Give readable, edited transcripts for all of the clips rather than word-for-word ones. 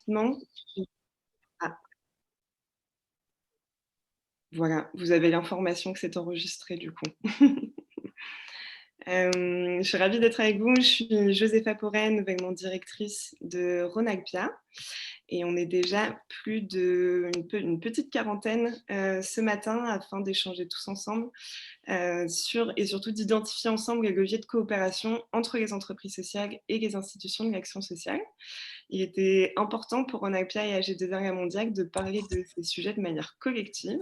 rapidement. Ah, voilà, vous avez l'information que c'est enregistré du coup. Je suis ravie d'être avec vous. Je suis Josépha Porret, nouvellement directrice de Ronagpia. Et on est déjà plus d'une petite quarantaine ce matin afin d'échanger tous ensemble et surtout d'identifier ensemble les leviers de coopération entre les entreprises sociales et les institutions de l'action sociale. Il était important pour Ronagpia et AG2R La Mondiale de parler de ces sujets de manière collective.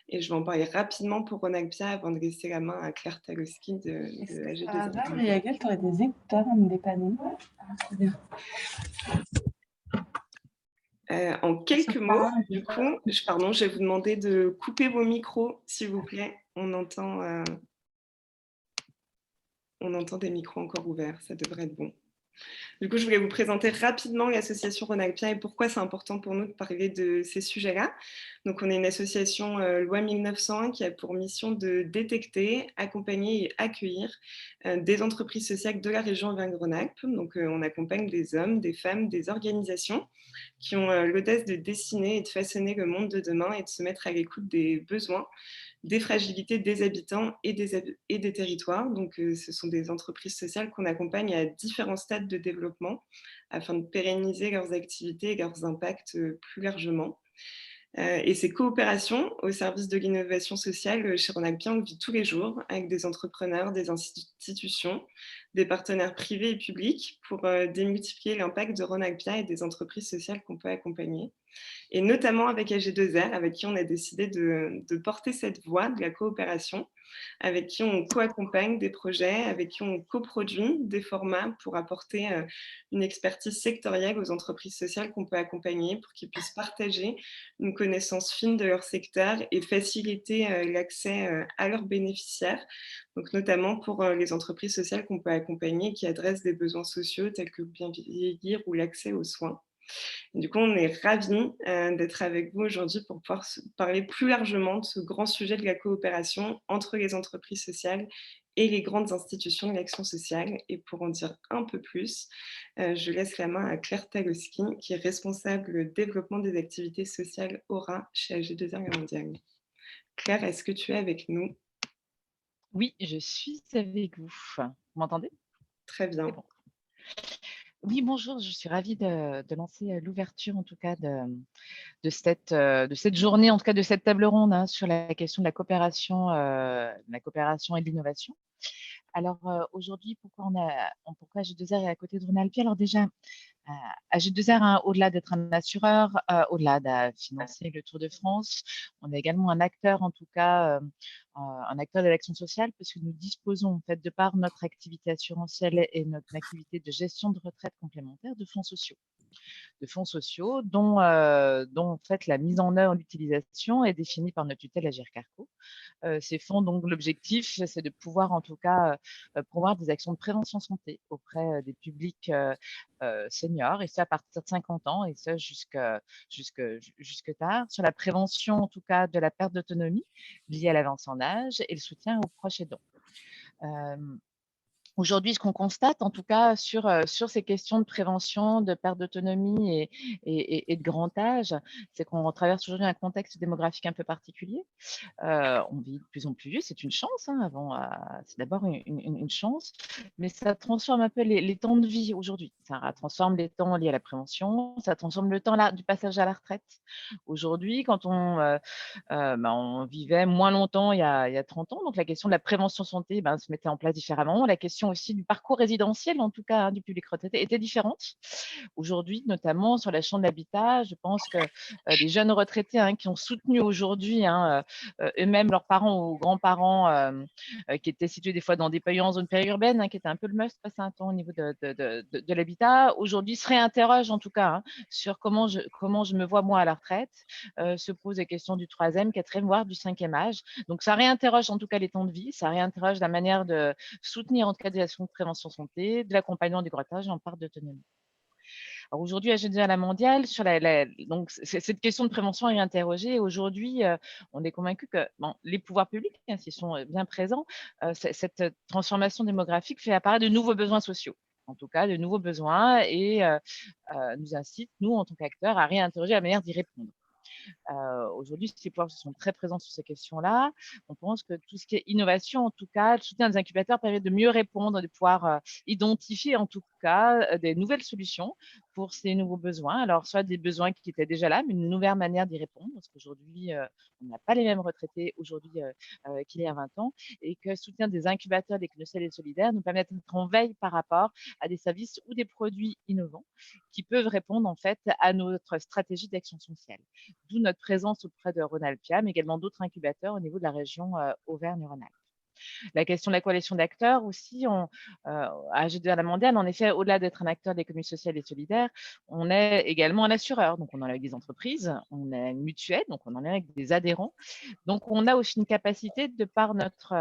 Et je vais en parler rapidement pour Ronagpia avant de laisser la main à Claire Taloski Est-ce de que par AG2R La hasard, Mondiale. Yael, tu aurais des écouteurs à me dépanner? En quelques Sur mots, parole, du coup, je vais vous demander de couper vos micros, s'il vous plaît. On entend des micros encore ouverts, ça devrait être bon. Du coup, je voulais vous présenter rapidement l'association Ronagpia et pourquoi c'est important pour nous de parler de ces sujets-là. Donc, on est une association loi 1901 qui a pour mission de détecter, accompagner et accueillir des entreprises sociales de la région Auvergne-Rhône-Alpes. Donc, on accompagne des hommes, des femmes, des organisations qui ont l'audace de dessiner et de façonner le monde de demain et de se mettre à l'écoute des besoins, des fragilités des habitants et des territoires. Donc, ce sont des entreprises sociales qu'on accompagne à différents stades de développement afin de pérenniser leurs activités et leurs impacts plus largement. Et ces coopérations au service de l'innovation sociale chez Ronagpia, on le vit tous les jours avec des entrepreneurs, des institutions, des partenaires privés et publics pour démultiplier l'impact de Ronagpia et des entreprises sociales qu'on peut accompagner. Et notamment avec AG2R, avec qui on a décidé de porter cette voie de la coopération, avec qui on co-accompagne des projets, avec qui on coproduit des formats pour apporter une expertise sectorielle aux entreprises sociales qu'on peut accompagner pour qu'ils puissent partager une connaissance fine de leur secteur et faciliter l'accès à leurs bénéficiaires, donc notamment pour les entreprises sociales qu'on peut accompagner qui adressent des besoins sociaux tels que le bien vieillir ou l'accès aux soins. Du coup, on est ravis d'être avec vous aujourd'hui pour pouvoir parler plus largement de ce grand sujet de la coopération entre les entreprises sociales et les grandes institutions de l'action sociale. Et pour en dire un peu plus, je laisse la main à Claire Taloski, qui est responsable développement des activités sociales Aura chez AG2R La Mondiale. Claire, est-ce que tu es avec nous? Oui, je suis avec vous. Vous m'entendez? Très C'est bien. bon. Oui, bonjour, je suis ravie de lancer l'ouverture en tout cas de cette journée, en tout cas de cette table ronde sur la question de la coopération et de l'innovation. Alors aujourd'hui, pourquoi G2R est à côté de Ronalpi? Alors déjà, AG2R, au-delà d'être un assureur, au-delà de financer le Tour de France, on est également un acteur, en tout cas, un acteur de l'action sociale, parce que nous disposons, en fait, de par notre activité assurantielle et notre activité de gestion de retraite complémentaire, de fonds sociaux dont en fait la mise en œuvre, l'utilisation est définie par notre tutelle Agir Carco. Ces fonds, donc l'objectif, c'est de pouvoir en tout cas promouvoir des actions de prévention santé auprès des publics seniors, et ça à partir de 50 ans, et ça jusque tard, sur la prévention en tout cas de la perte d'autonomie liée à l'avance en âge et le soutien aux proches aidants. Aujourd'hui, ce qu'on constate, en tout cas, sur ces questions de prévention, de perte d'autonomie et de grand âge, c'est qu'on traverse aujourd'hui un contexte démographique un peu particulier. On vit de plus en plus vieux, c'est une chance, c'est d'abord une chance, mais ça transforme un peu les temps de vie aujourd'hui. Ça transforme les temps liés à la prévention, ça transforme le temps du passage à la retraite. Aujourd'hui, quand on vivait moins longtemps il y a 30 ans, donc la question de la prévention santé se mettait en place différemment. La question aussi du parcours résidentiel, en tout cas du public retraité, était différente. Aujourd'hui, notamment sur la chambre de l'habitat, je pense que les jeunes retraités qui ont soutenu aujourd'hui eux-mêmes leurs parents ou grands-parents qui étaient situés des fois dans des pays en zone périurbaine, qui était un peu le must passer un temps au niveau de l'habitat, aujourd'hui se réinterrogent en tout cas sur comment je me vois moi à la retraite, se posent les questions du 3e, 4e, voire du 5e âge. Donc ça réinterroge en tout cas les temps de vie, ça réinterroge la manière de soutenir en tout cas des actions de prévention santé, de l'accompagnement du grand âge en part d'autonomie. Alors aujourd'hui, à la mondiale, sur donc cette question de prévention est interrogée. Aujourd'hui, on est convaincu que les pouvoirs publics, s'ils sont bien présents, cette transformation démographique fait apparaître de nouveaux besoins sociaux. en tout cas, de nouveaux besoins et nous incite, nous, en tant qu'acteurs, à réinterroger la manière d'y répondre. Aujourd'hui, ces pouvoirs sont très présents sur ces questions-là. On pense que tout ce qui est innovation, en tout cas, le soutien des incubateurs permet de mieux répondre, de pouvoir identifier, en tout cas, des nouvelles solutions pour ces nouveaux besoins. Alors, soit des besoins qui étaient déjà là, mais une nouvelle manière d'y répondre, parce qu'aujourd'hui, on n'a pas les mêmes retraités aujourd'hui qu'il y a 20 ans, et que le soutien des incubateurs, des CNESEL et solidaires nous permet d'être en veille par rapport à des services ou des produits innovants qui peuvent répondre en fait à notre stratégie d'action sociale. D'où notre présence auprès de Rhône-Alpia, mais également d'autres incubateurs au niveau de la région Auvergne-Rhône-Alpes. La question de la coalition d'acteurs aussi, à AG2R La Mondiale, en effet, au-delà d'être un acteur de l'économie sociale et solidaire, on est également un assureur. Donc, on en a avec des entreprises, on a une mutuelle, donc on en a avec des adhérents. Donc, on a aussi une capacité, de par notre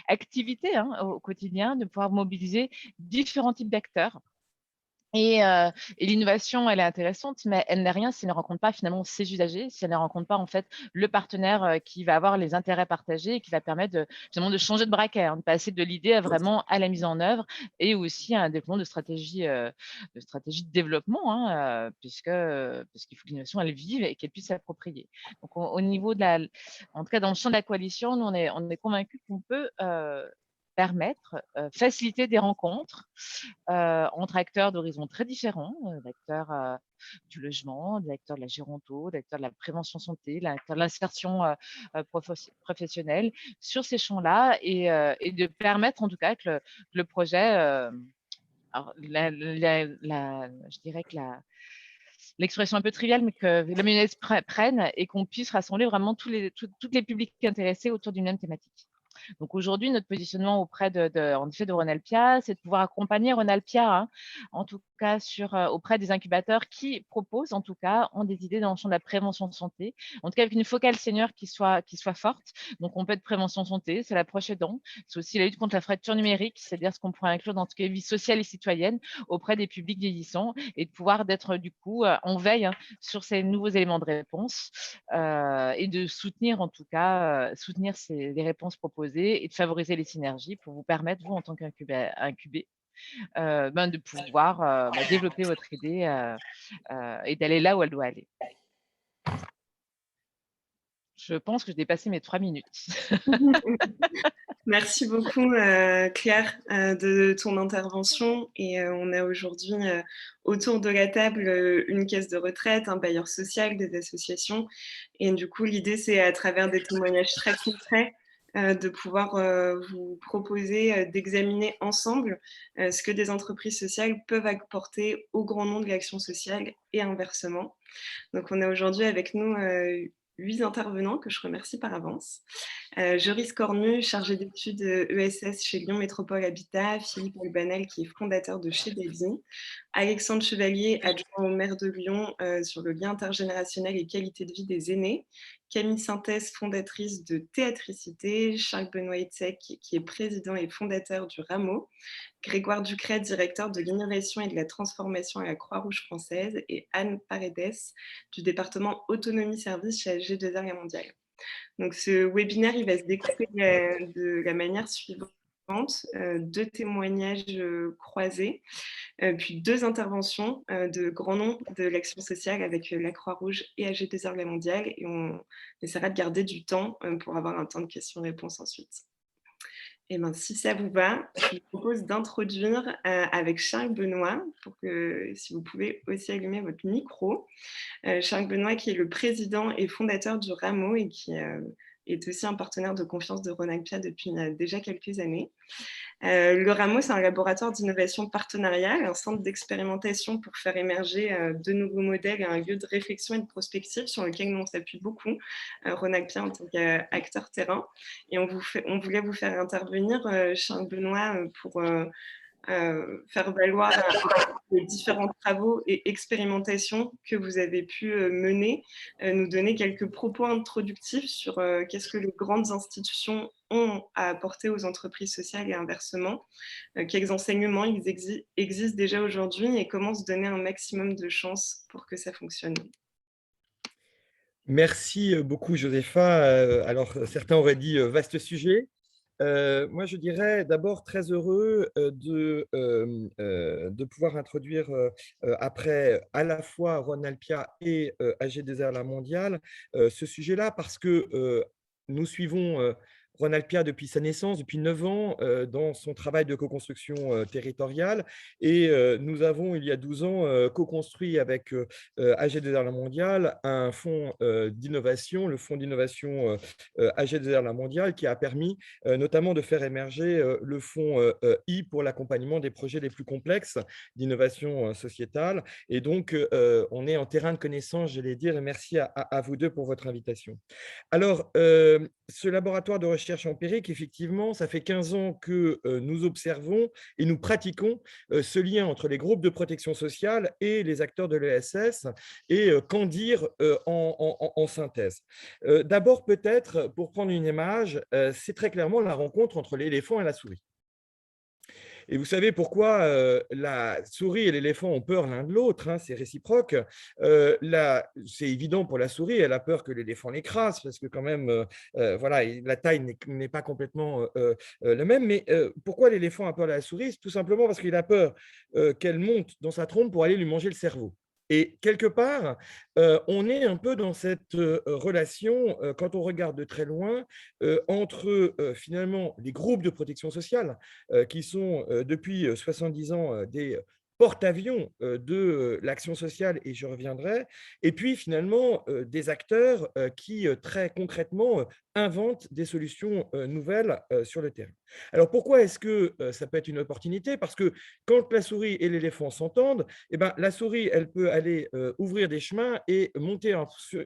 activité au quotidien, de pouvoir mobiliser différents types d'acteurs. Et l'innovation, elle est intéressante, mais elle n'est rien si elle ne rencontre pas finalement ses usagers, si elle ne rencontre pas en fait le partenaire qui va avoir les intérêts partagés et qui va permettre finalement de changer de braquet, de passer de l'idée vraiment à la mise en œuvre et aussi à un développement de stratégie de développement, parce qu'il faut que l'innovation elle vive et qu'elle puisse s'approprier. Donc au niveau de en tout cas dans le champ de la coalition, nous on est convaincus qu'on peut permettre, faciliter des rencontres entre acteurs d'horizons très différents, d'acteurs du logement, des acteurs de la géronto, d'acteurs de la prévention santé, d'acteurs de l'insertion professionnelle sur ces champs-là et de permettre en tout cas que le projet, alors je dirais que l'expression un peu triviale, mais que la mayonnaise prenne et qu'on puisse rassembler vraiment tous les publics intéressés autour d'une même thématique. Donc aujourd'hui, notre positionnement auprès en effet de Rhône-Alpia, c'est de pouvoir accompagner Rhône-Alpia, en tout cas auprès des incubateurs qui proposent, en tout cas, ont des idées dans le champ de la prévention de santé, en tout cas avec une focale senior qui soit forte. Donc on peut être prévention santé, c'est l'approche aidant, c'est aussi la lutte contre la fracture numérique, c'est-à-dire ce qu'on pourrait inclure dans tout ce qui est vie sociale et citoyenne auprès des publics vieillissants et de pouvoir d'être du coup en veille sur ces nouveaux éléments de réponse et de soutenir en tout cas soutenir les réponses proposées et de favoriser les synergies pour vous permettre, vous, en tant qu'incubé, de pouvoir développer votre idée et d'aller là où elle doit aller. Je pense que j'ai dépassé mes 3 minutes. Merci beaucoup, Claire, de ton intervention. Et on a aujourd'hui autour de la table une caisse de retraite, un bailleur social, des associations. Et du coup, l'idée, c'est à travers des témoignages très concrets de pouvoir vous proposer d'examiner ensemble ce que des entreprises sociales peuvent apporter au grand nom de l'action sociale et inversement. Donc, on a aujourd'hui avec nous 8 intervenants que je remercie par avance. Joris Cornu, chargé d'études ESS chez Lyon Métropole Habitat, Philippe Albanel, qui est fondateur de Chez Davy, Alexandre Chevalier, adjoint au maire de Lyon sur le lien intergénérationnel et qualité de vie des aînés, Camille Synthèse, fondatrice de Théâtricité, Charles Benoît Etzek, qui est président et fondateur du Rameau, Grégoire Ducret, directeur de l'innovation et de la transformation à la Croix-Rouge française, et Anne Paredes, du département Autonomie Service chez AG2R La Mondiale. Donc, ce webinaire, il va se découper de la manière suivante. 2 témoignages croisés, puis 2 interventions de grands noms de l'action sociale avec la Croix-Rouge et AG2R La Mondiale. Et on essaiera de garder du temps pour avoir un temps de questions-réponses ensuite. Et bien, si ça vous va, je vous propose d'introduire avec Charles Benoît, pour que si vous pouvez aussi allumer votre micro. Charles Benoît, qui est le président et fondateur du Rameau et qui est aussi un partenaire de confiance de Rhône-Alpia depuis déjà quelques années. Le Rameau, c'est un laboratoire d'innovation partenariale, un centre d'expérimentation pour faire émerger de nouveaux modèles et un lieu de réflexion et de prospective sur lequel nous on s'appuie beaucoup, Rhône-Alpia en tant qu'acteur terrain. Et on voulait vous faire intervenir, Charles Benoît, pour faire valoir les différents travaux et expérimentations que vous avez pu mener, nous donner quelques propos introductifs sur qu'est-ce que les grandes institutions ont à apporter aux entreprises sociales et inversement, quels enseignements ils existent déjà aujourd'hui et comment se donner un maximum de chances pour que ça fonctionne. Merci beaucoup, Josépha. Alors, certains auraient dit vaste sujet. Moi, je dirais d'abord très heureux de pouvoir introduire après à la fois Ronalpia et AG2R La Mondiale ce sujet-là parce que nous suivons Ronalpia depuis sa naissance, depuis 9 ans, dans son travail de co-construction territoriale. Et nous avons, il y a 12 ans, co-construit avec AG2R La Mondiale un fonds d'innovation, le fonds d'innovation AG2R La Mondiale, qui a permis notamment de faire émerger le fonds I pour l'accompagnement des projets les plus complexes d'innovation sociétale. Et donc, on est en terrain de connaissance, j'allais dire, et merci à vous deux pour votre invitation. Alors, ce laboratoire de recherche empirique, effectivement, ça fait 15 ans que nous observons et nous pratiquons ce lien entre les groupes de protection sociale et les acteurs de l'ESS. Et qu'en dire en synthèse? D'abord, peut-être, pour prendre une image, c'est très clairement la rencontre entre l'éléphant et la souris. Et vous savez pourquoi la souris et l'éléphant ont peur l'un de l'autre, hein, c'est réciproque. C'est évident pour la souris, elle a peur que l'éléphant l'écrase, parce que quand même, voilà, la taille n'est pas complètement la même. Mais pourquoi l'éléphant a peur de la souris? Tout simplement parce qu'il a peur qu'elle monte dans sa trompe pour aller lui manger le cerveau. Et quelque part, on est un peu dans cette relation, quand on regarde de très loin, entre finalement les groupes de protection sociale, qui sont depuis 70 ans des porte-avions de l'action sociale, et je reviendrai, et puis finalement des acteurs qui très concrètement inventent des solutions nouvelles sur le terrain. Alors pourquoi est-ce que ça peut être une opportunité? Parce que quand la souris et l'éléphant s'entendent, eh ben, la souris, elle peut aller ouvrir des chemins et monter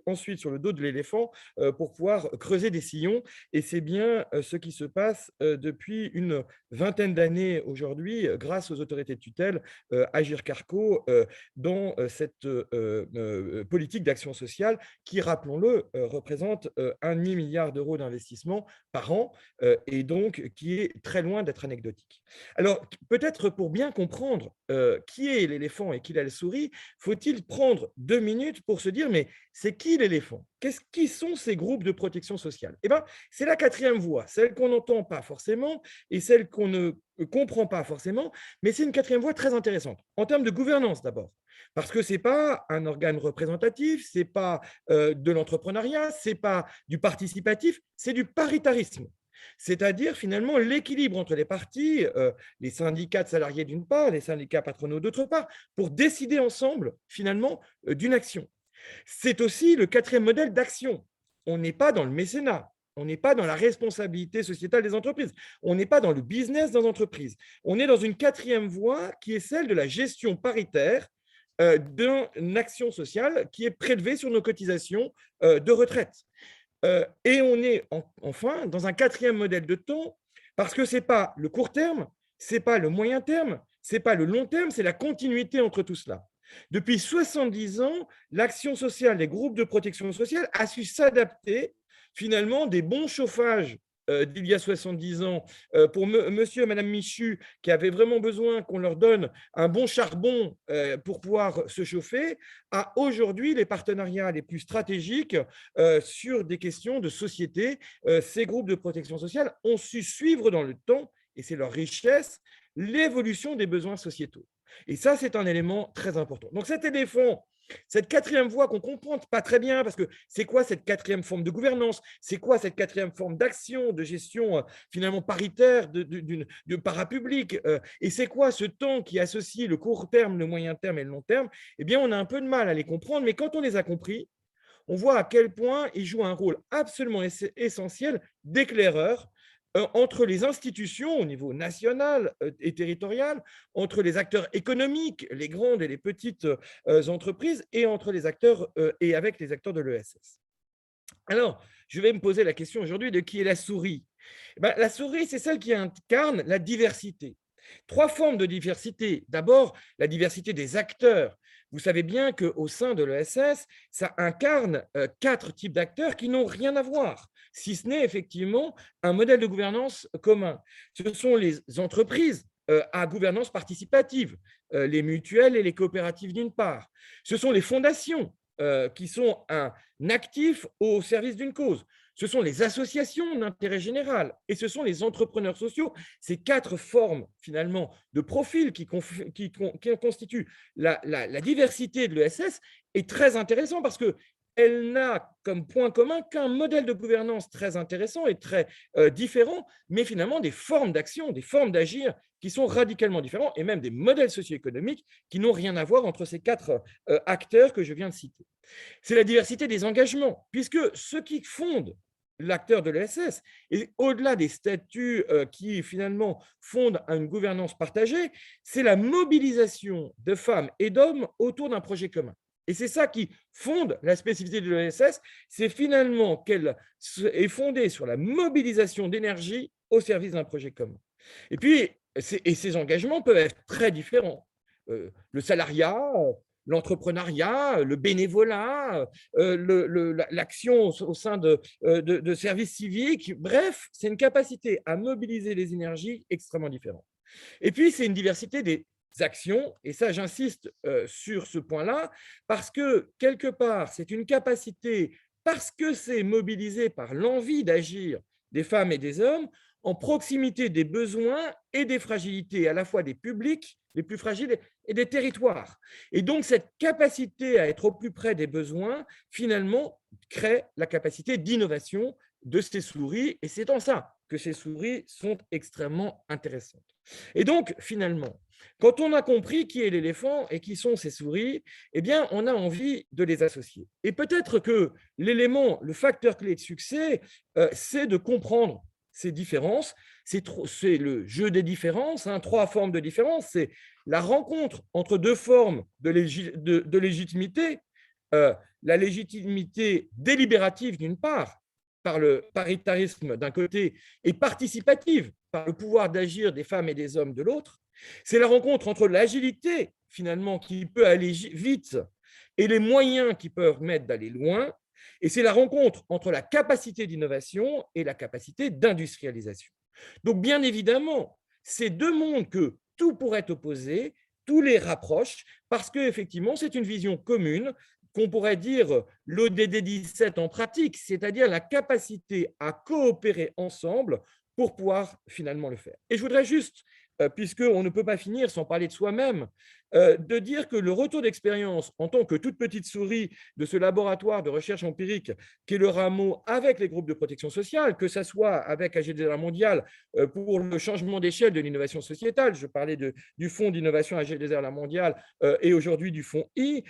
ensuite sur le dos de l'éléphant pour pouvoir creuser des sillons. Et c'est bien ce qui se passe depuis une vingtaine d'années aujourd'hui, grâce aux autorités de tutelle, Agir Carco, dans cette politique d'action sociale qui, rappelons-le, représente 1,5 milliard d'euros d'investissement par an et donc qui est très loin d'être anecdotique. Alors, peut-être pour bien comprendre qui est l'éléphant et qui est la souris, faut-il prendre 2 minutes pour se dire, mais c'est qui l'éléphant? Qui sont ces groupes de protection sociale? Eh bien, c'est la quatrième voie, celle qu'on n'entend pas forcément et celle qu'on ne comprend pas forcément, mais c'est une quatrième voie très intéressante, en termes de gouvernance d'abord. Parce que ce n'est pas un organe représentatif, ce n'est pas de l'entrepreneuriat, ce n'est pas du participatif, c'est du paritarisme. C'est-à-dire finalement l'équilibre entre les parties, les syndicats de salariés d'une part, les syndicats patronaux d'autre part, pour décider ensemble finalement d'une action. C'est aussi le quatrième modèle d'action. On n'est pas dans le mécénat, on n'est pas dans la responsabilité sociétale des entreprises, on n'est pas dans le business des entreprises. On est dans une quatrième voie qui est celle de la gestion paritaire d'une action sociale qui est prélevée sur nos cotisations de retraite. Et on est enfin dans un quatrième modèle de temps parce que ce n'est pas le court terme, ce n'est pas le moyen terme, ce n'est pas le long terme, c'est la continuité entre tout cela. Depuis 70 ans, l'action sociale, les groupes de protection sociale a su s'adapter finalement des bons chauffages d'il y a 70 ans pour monsieur et madame Michu qui avaient vraiment besoin qu'on leur donne un bon charbon pour pouvoir se chauffer, à aujourd'hui les partenariats les plus stratégiques sur des questions de société. Ces groupes de protection sociale ont su suivre dans le temps, et c'est leur richesse, l'évolution des besoins sociétaux. Et ça, c'est un élément très important. Donc cet éléphant, cette quatrième voie qu'on ne comprend pas très bien, parce que c'est quoi cette quatrième forme de gouvernance? C'est quoi cette quatrième forme d'action, de gestion finalement paritaire, de parapublic? Et c'est quoi ce temps qui associe le court terme, le moyen terme et le long terme? Eh bien, on a un peu de mal à les comprendre, mais quand on les a compris, on voit à quel point ils jouent un rôle absolument essentiel d'éclaireur entre les institutions au niveau national et territorial, entre les acteurs économiques, les grandes et les petites entreprises, et entre les acteurs et avec les acteurs de l'ESS. Alors, je vais me poser la question aujourd'hui de qui est la souris. La souris, c'est celle qui incarne la diversité. 3 formes de diversité. D'abord, la diversité des acteurs. Vous savez bien qu'au sein de l'ESS, ça incarne 4 types d'acteurs qui n'ont rien à voir, si ce n'est effectivement un modèle de gouvernance commun. Ce sont les entreprises à gouvernance participative, les mutuelles et les coopératives d'une part. Ce sont les fondations qui sont un actif au service d'une cause. ce sont les associations d'intérêt général et ce sont les entrepreneurs sociaux. Ces 4 formes, finalement, de profils qui constituent la diversité de l'ESS est très intéressant parce que elle n'a comme point commun qu'un modèle de gouvernance très intéressant et très différent, mais finalement des formes d'action, des formes d'agir qui sont radicalement différents et même des modèles socio-économiques qui n'ont rien à voir entre ces 4 acteurs que je viens de citer. C'est la diversité des engagements, puisque ce qui fonde l'acteur de l'ESS, et au-delà des statuts qui finalement fondent une gouvernance partagée, c'est la mobilisation de femmes et d'hommes autour d'un projet commun. Et c'est ça qui fonde la spécificité de l'ESS, c'est finalement qu'elle est fondée sur la mobilisation d'énergie au service d'un projet commun. Et puis, ces engagements peuvent être très différents. Le salariat, l'entrepreneuriat, le bénévolat, l'action au sein de services civiques. Bref, c'est une capacité à mobiliser les énergies extrêmement différentes. Et puis, c'est une diversité des actions, et ça, j'insiste sur ce point-là, parce que, quelque part, c'est une capacité, parce que c'est mobilisé par l'envie d'agir des femmes et des hommes, en proximité des besoins et des fragilités, à la fois des publics les plus fragiles et des territoires. Et donc, cette capacité à être au plus près des besoins, finalement, crée la capacité d'innovation de ces souris, et c'est en ça que ces souris sont extrêmement intéressantes. Et donc, finalement, quand on a compris qui est l'éléphant et qui sont ces souris, eh bien, on a envie de les associer. Et peut-être que l'élément, le facteur clé de succès, c'est de comprendre ces différences. C'est le jeu des différences, 3 formes de différence. C'est la rencontre entre 2 formes de légitimité, la légitimité délibérative d'une part, par le paritarisme d'un côté, et participative par le pouvoir d'agir des femmes et des hommes de l'autre. C'est la rencontre entre l'agilité, finalement, qui peut aller vite, et les moyens qui permettent d'aller loin. Et c'est la rencontre entre la capacité d'innovation et la capacité d'industrialisation. Donc, bien évidemment, ces 2 mondes que tout pourrait opposer, tout les rapproche, parce qu'effectivement, c'est une vision commune qu'on pourrait dire l'ODD 17 en pratique, c'est-à-dire la capacité à coopérer ensemble pour pouvoir finalement le faire. Et je voudrais juste, puisqu'on ne peut pas finir sans parler de soi-même, de dire que le retour d'expérience en tant que toute petite souris de ce laboratoire de recherche empirique qu'est le Rameau avec les groupes de protection sociale, que ce soit avec AG2R Mondial pour le changement d'échelle de l'innovation sociétale, je parlais du fonds d'innovation AG2R Mondial et aujourd'hui du fonds I,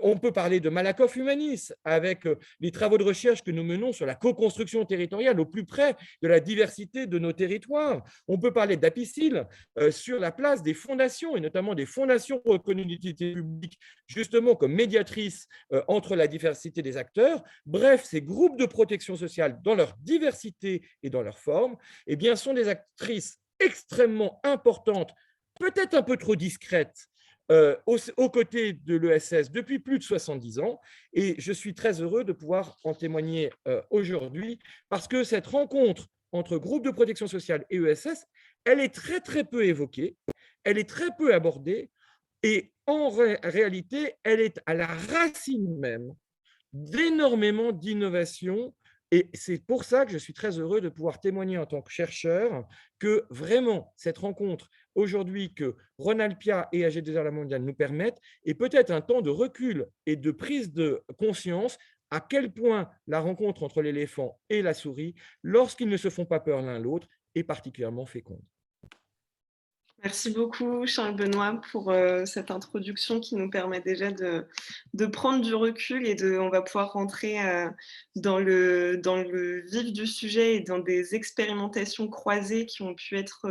on peut parler de Malakoff Humanis avec les travaux de recherche que nous menons sur la co-construction territoriale au plus près de la diversité de nos territoires. On peut parler d'Apicil sur la place des fondations et notamment des fondations reconnues d'utilité publique justement comme médiatrices entre la diversité des acteurs. Bref, ces groupes de protection sociale dans leur diversité et dans leur forme, eh bien, sont des actrices extrêmement importantes, peut-être un peu trop discrètes, aux côtés de l'ESS depuis plus de 70 ans. Et je suis très heureux de pouvoir en témoigner aujourd'hui parce que cette rencontre entre groupes de protection sociale et ESS, elle est très, très peu évoquée, elle est très peu abordée et en réalité, elle est à la racine même d'énormément d'innovations. Et c'est pour ça que je suis très heureux de pouvoir témoigner en tant que chercheur que vraiment cette rencontre aujourd'hui que Ronalpia et AG2R La Mondiale nous permettent est peut-être un temps de recul et de prise de conscience à quel point la rencontre entre l'éléphant et la souris, lorsqu'ils ne se font pas peur l'un l'autre, est particulièrement féconde. Merci beaucoup, Charles-Benoît, pour cette introduction qui nous permet déjà de prendre du recul et on va pouvoir rentrer dans le vif du sujet et dans des expérimentations croisées qui ont pu être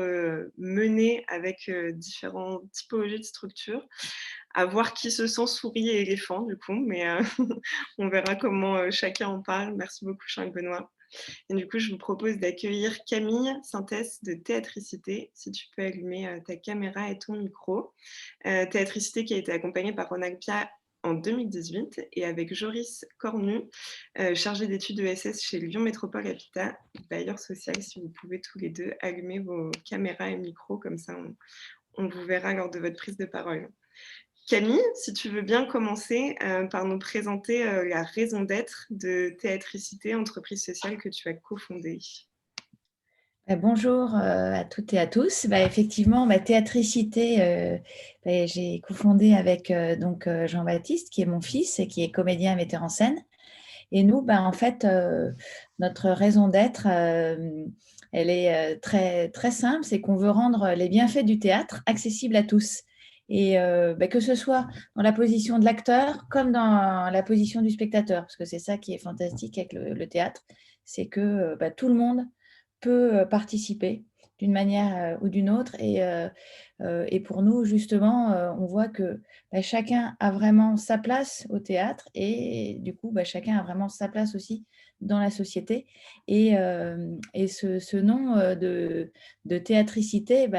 menées avec différentes typologies de structures. À voir qui se sent souris et éléphant, du coup, mais on verra comment chacun en parle. Merci beaucoup, Charles-Benoît. Et du coup, je vous propose d'accueillir Camille Synthèse de Théâtricité, si tu peux allumer ta caméra et ton micro. Théâtricité qui a été accompagnée par Ronalpia en 2018 et avec Joris Cornu, chargé d'études ESS chez Lyon Métropole Habitat, bailleur social. Si vous pouvez tous les deux allumer vos caméras et micros, comme ça on vous verra lors de votre prise de parole. Camille, si tu veux bien commencer par nous présenter la raison d'être de Théatricité, entreprise sociale que tu as cofondée. Bonjour à toutes et à tous. Effectivement, Théatricité, j'ai cofondé avec Jean-Baptiste, qui est mon fils et qui est comédien et metteur en scène. Et nous, en fait, notre raison d'être, elle est très, très simple, c'est qu'on veut rendre les bienfaits du théâtre accessibles à tous. Et que ce soit dans la position de l'acteur comme dans la position du spectateur, parce que c'est ça qui est fantastique avec le théâtre, c'est que tout le monde peut participer d'une manière ou d'une autre. Et pour nous, justement, on voit que chacun a vraiment sa place au théâtre et du coup, chacun a vraiment sa place aussi dans la société. Et ce nom de théatricité,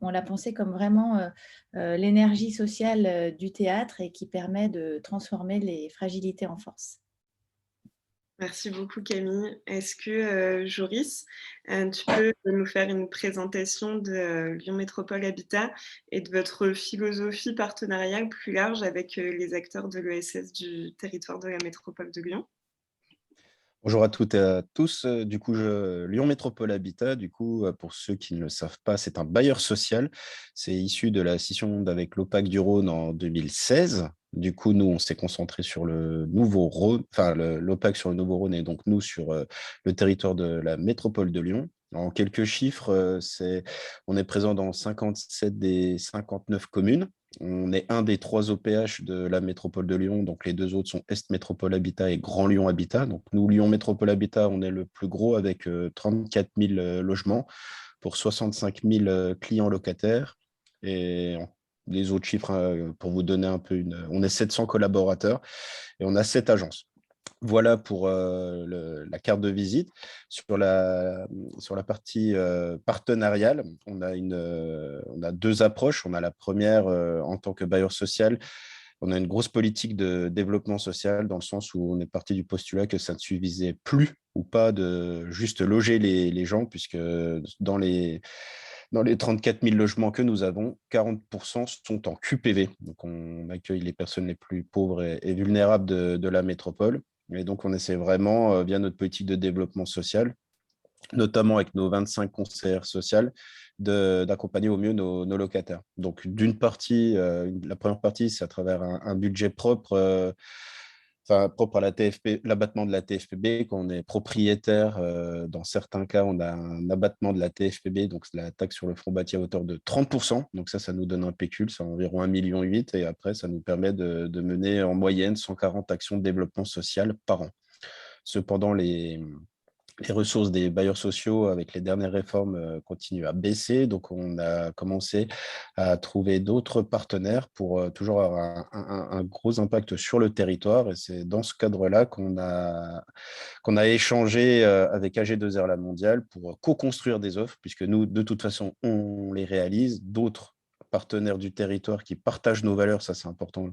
on l'a pensé comme vraiment l'énergie sociale du théâtre et qui permet de transformer les fragilités en force. Merci beaucoup Camille. Est-ce que Joris, tu peux nous faire une présentation de Lyon Métropole Habitat et de votre philosophie partenariale plus large avec les acteurs de l'ESS du territoire de la métropole de Lyon? Bonjour à toutes et à tous. Lyon Métropole Habitat, pour ceux qui ne le savent pas, c'est un bailleur social. C'est issu de la scission d'avec l'OPAC du Rhône en 2016. Nous, on s'est concentré sur le nouveau Rhône, l'OPAC sur le nouveau Rhône et donc nous sur le territoire de la métropole de Lyon. En quelques chiffres, on est présent dans 57 des 59 communes. On est un des 3 OPH de la métropole de Lyon, donc les 2 autres sont Est Métropole Habitat et Grand Lyon Habitat. Donc nous, Lyon Métropole Habitat, on est le plus gros avec 34 000 logements pour 65 000 clients locataires. Et les autres chiffres, pour vous donner un peu on est 700 collaborateurs et on a 7 agences. Voilà pour la carte de visite. Sur la partie partenariale, on a 2 approches. On a la première, en tant que bailleur social, on a une grosse politique de développement social dans le sens où on est parti du postulat que ça ne suffisait plus ou pas de juste loger les gens, puisque dans les 34 000 logements que nous avons, 40% sont en QPV. Donc, on accueille les personnes les plus pauvres et vulnérables de la métropole. Et donc, on essaie vraiment, via notre politique de développement social, notamment avec nos 25 conseillères sociales, d'accompagner au mieux nos locataires. Donc, d'une partie, la première partie, c'est à travers un budget propre, propre à la TFP, l'abattement de la TFPB. Quand on est propriétaire, dans certains cas, on a un abattement de la TFPB, donc c'est la taxe sur le fonds bâti à hauteur de 30%. Donc ça nous donne un pécule, c'est environ 1,8 million. Et après, ça nous permet de mener en moyenne 140 actions de développement social par an. Cependant, les ressources des bailleurs sociaux, avec les dernières réformes, continuent à baisser. Donc, on a commencé à trouver d'autres partenaires pour toujours avoir un gros impact sur le territoire. Et c'est dans ce cadre-là qu'on a échangé avec AG2R La Mondiale pour co-construire des offres, puisque nous, de toute façon, on les réalise. D'autres partenaires du territoire qui partagent nos valeurs, ça c'est important,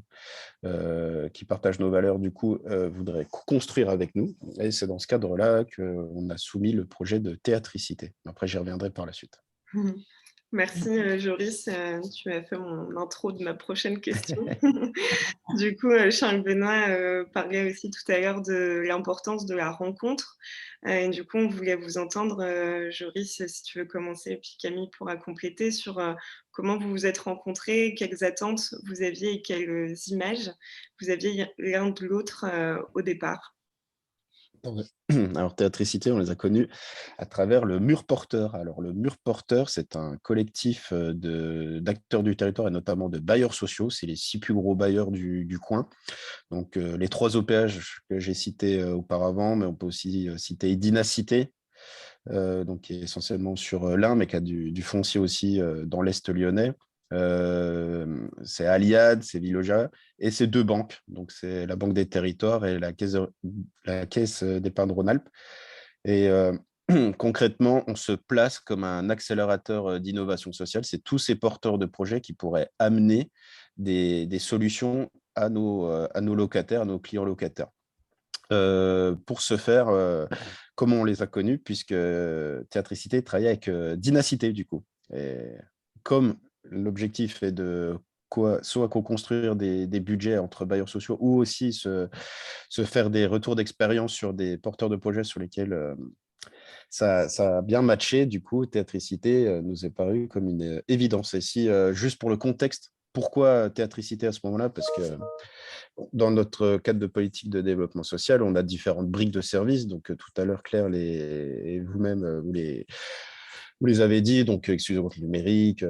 qui partagent nos valeurs, voudraient construire avec nous. Et c'est dans ce cadre-là qu'on a soumis le projet de Théatricité. Après, j'y reviendrai par la suite. Merci Joris, tu as fait mon intro de ma prochaine question. Charles Benoît parlait aussi tout à l'heure de l'importance de la rencontre. Et on voulait vous entendre, Joris, si tu veux commencer, et puis Camille pourra compléter sur comment vous vous êtes rencontrés, quelles attentes vous aviez et quelles images vous aviez l'un de l'autre au départ. Alors, Théatricité, on les a connus à travers le Mur Porteur. Alors, le Mur Porteur, c'est un collectif d'acteurs du territoire et notamment de bailleurs sociaux. C'est les 6 plus gros bailleurs du coin. Donc, les 3 OPH que j'ai cités auparavant, mais on peut aussi citer Edinacité, qui est essentiellement sur l'Ain, mais qui a du foncier aussi dans l'Est lyonnais. C'est Aliad, c'est Viloja, et c'est 2 banques. Donc, c'est la Banque des Territoires et la Caisse d'épargne Rhône-Alpes. Et concrètement, on se place comme un accélérateur d'innovation sociale. C'est tous ces porteurs de projets qui pourraient amener des solutions à nos locataires, à nos clients locataires. Pour ce faire, comment on les a connus, puisque Théatricité travaillait avec Dinacité, Et comme l'objectif est de soit co-construire des budgets entre bailleurs sociaux ou aussi se faire des retours d'expérience sur des porteurs de projets sur lesquels ça a bien matché. Du coup, Théatricité nous est paru comme une évidence. Et si, juste pour le contexte, pourquoi Théatricité à ce moment-là? Parce que dans notre cadre de politique de développement social, on a différentes briques de services. Donc, tout à l'heure, Claire, et vous-même, vous les avez dit, donc excusez-moi, numérique,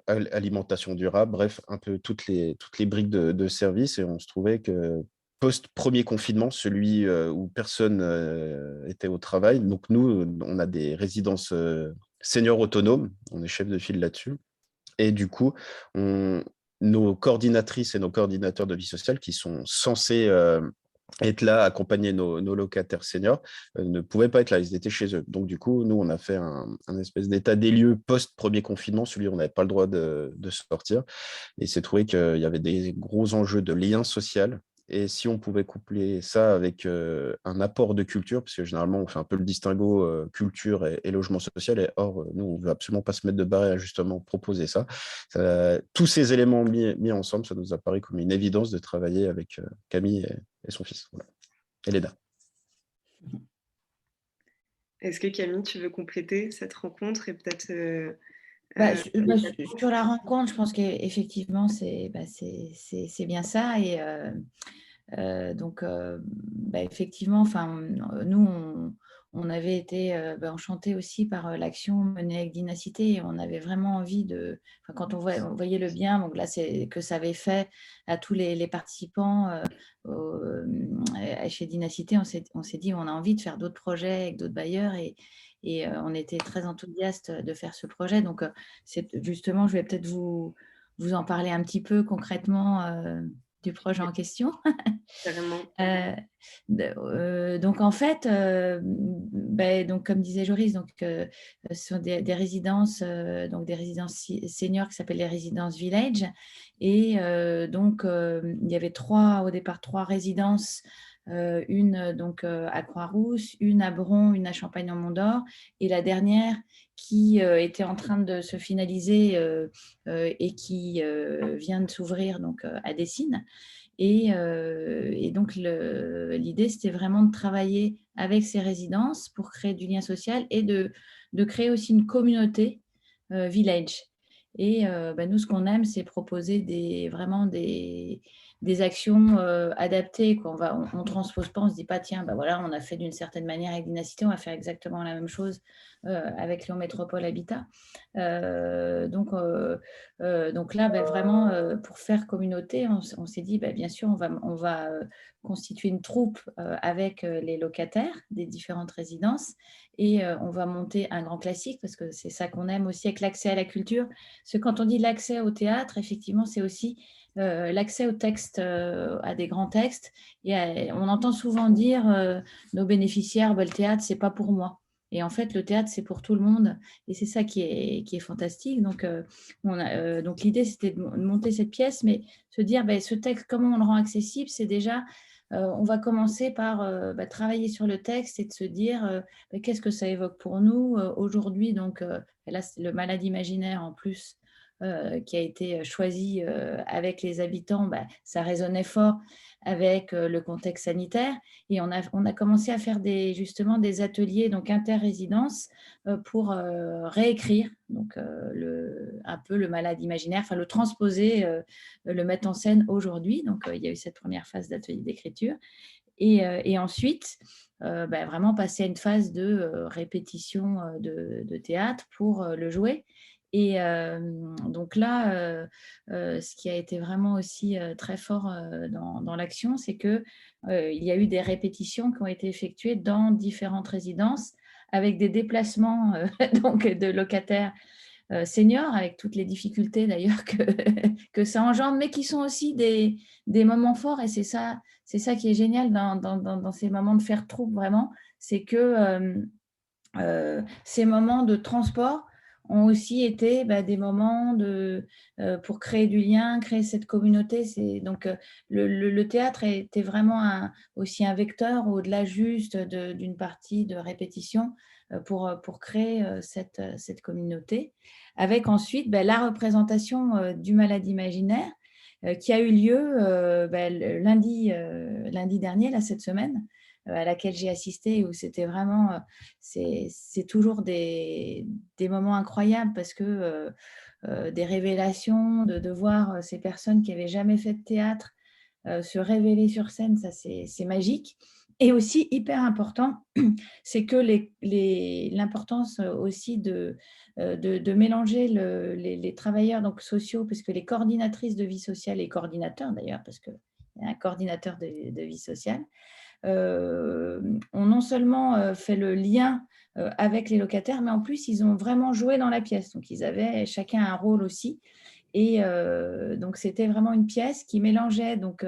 alimentation durable, bref, un peu toutes les briques de services. Et on se trouvait que post-premier confinement, celui où personne était au travail, donc nous, on a des résidences seniors autonomes, on est chef de file là-dessus. Et du coup, nos coordinatrices et nos coordinateurs de vie sociale qui sont censés être là, accompagner nos locataires seniors, ne pouvaient pas être là, ils étaient chez eux. Donc du coup, nous, on a fait un espèce d'état des lieux post-premier confinement, celui où on n'avait pas le droit de sortir. Et c'est trouvé qu'il y avait des gros enjeux de lien social. Et si on pouvait coupler ça avec un apport de culture, parce que généralement, on fait un peu le distinguo culture et logement social, et or, nous, on ne veut absolument pas se mettre de barrière à justement proposer ça. Tous ces éléments mis ensemble, ça nous a paru comme une évidence de travailler avec Camille et son fils. Voilà. Et Léna. Est-ce que Camille, tu veux compléter cette rencontre et peut-être sur la rencontre, je pense qu'effectivement, c'est bien ça. Et donc, effectivement, nous, on avait été enchantés aussi par l'action menée avec Dynacité. Et on avait vraiment envie quand on voyait le bien, donc là, c'est que ça avait fait à tous les participants chez Dynacité. On s'est dit, on a envie de faire d'autres projets avec d'autres bailleurs. Et on était très enthousiastes de faire ce projet. Donc, justement, je vais peut-être vous en parler un petit peu concrètement du projet en question. carrément Donc, en fait, donc, comme disait Joris, ce sont des résidences, donc des résidences seniors qui s'appellent les résidences Village. Et donc, il y avait au départ trois résidences. Une donc à Croix-Rousse, une à Bron, une à Champagne-en-Mont-d'Or, et la dernière qui était en train de se finaliser et qui vient de s'ouvrir donc à Dessines. Et donc, l'idée, c'était vraiment de travailler avec ces résidences pour créer du lien social et de créer aussi une communauté village. Et nous, ce qu'on aime, c'est proposer vraiment des actions adaptées. On ne transpose pas, on ne se dit pas, tiens, voilà, on a fait d'une certaine manière avec Dynacité, on va faire exactement la même chose avec Lyon Métropole Habitat. Donc là, vraiment, pour faire communauté, on s'est dit, bien sûr, on va constituer une troupe avec les locataires des différentes résidences et on va monter un grand classique parce que c'est ça qu'on aime aussi avec l'accès à la culture. Parce que quand on dit l'accès au théâtre, effectivement, c'est aussi l'accès aux textes, à des grands textes. Et on entend souvent dire nos bénéficiaires, le théâtre, c'est pas pour moi. Et en fait, le théâtre, c'est pour tout le monde. Et c'est ça qui est fantastique. Donc, donc l'idée, c'était de monter cette pièce, mais se dire, ce texte, comment on le rend accessible? C'est déjà, on va commencer par travailler sur le texte et de se dire, qu'est-ce que ça évoque pour nous aujourd'hui? Donc, là, c'est le malade imaginaire en plus. Qui a été choisi avec les habitants, ça résonnait fort avec le contexte sanitaire. Et on a commencé à faire justement des ateliers, donc interrésidence, pour réécrire donc, un peu le malade imaginaire, le transposer, le mettre en scène aujourd'hui. Donc, il y a eu cette première phase d'atelier d'écriture. Et ensuite, vraiment passer à une phase de répétition de théâtre pour le jouer. Et donc là, ce qui a été vraiment aussi très fort dans l'action, c'est qu'il y a eu des répétitions qui ont été effectuées dans différentes résidences avec des déplacements donc de locataires seniors, avec toutes les difficultés d'ailleurs que ça engendre, mais qui sont aussi des moments forts. Et c'est ça qui est génial dans ces moments de faire troupe, vraiment, c'est que ces moments de transport ont aussi été des moments pour créer du lien, créer cette communauté. Donc, le théâtre était vraiment aussi un vecteur au-delà juste d'une partie de répétition. pour créer cette communauté, avec ensuite la représentation du malade imaginaire qui a eu lieu lundi dernier, là, cette semaine, à laquelle j'ai assisté, où c'était vraiment, c'est toujours des moments incroyables parce que des révélations, de voir ces personnes qui n'avaient jamais fait de théâtre se révéler sur scène, ça c'est magique. Et aussi hyper important, c'est que l'importance aussi de mélanger les travailleurs donc, sociaux, parce que les coordinatrices de vie sociale et coordinateurs d'ailleurs, parce qu'il y a un coordinateur de vie sociale, ont non seulement fait le lien avec les locataires, mais en plus, ils ont vraiment joué dans la pièce. Donc, ils avaient chacun un rôle aussi. Et donc, c'était vraiment une pièce qui mélangeait donc,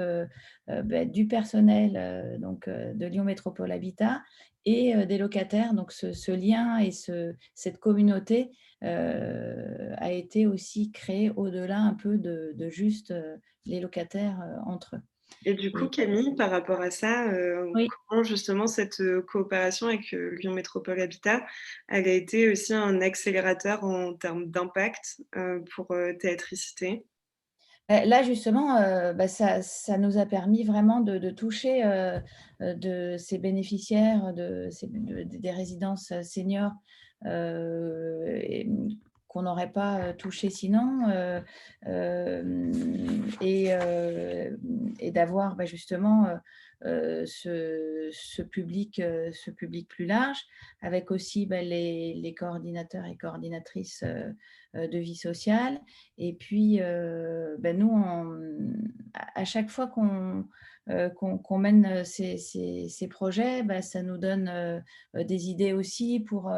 du personnel de Lyon Métropole Habitat et des locataires. Donc, ce lien et cette communauté a été aussi créé au-delà un peu de juste les locataires entre eux. Et du coup, Camille, par rapport à ça, Oui. comment justement cette coopération avec Lyon Métropole Habitat, elle a été aussi un accélérateur en termes d'impact pour Théâtricité? Là, justement, ça nous a permis vraiment de toucher de ces bénéficiaires des résidences seniors qu'on n'aurait pas touché sinon, et d'avoir justement ce public plus large, avec aussi les coordinateurs et coordinatrices de vie sociale. Et puis, nous, à chaque fois qu'on mène ces projets, ça nous donne des idées aussi pour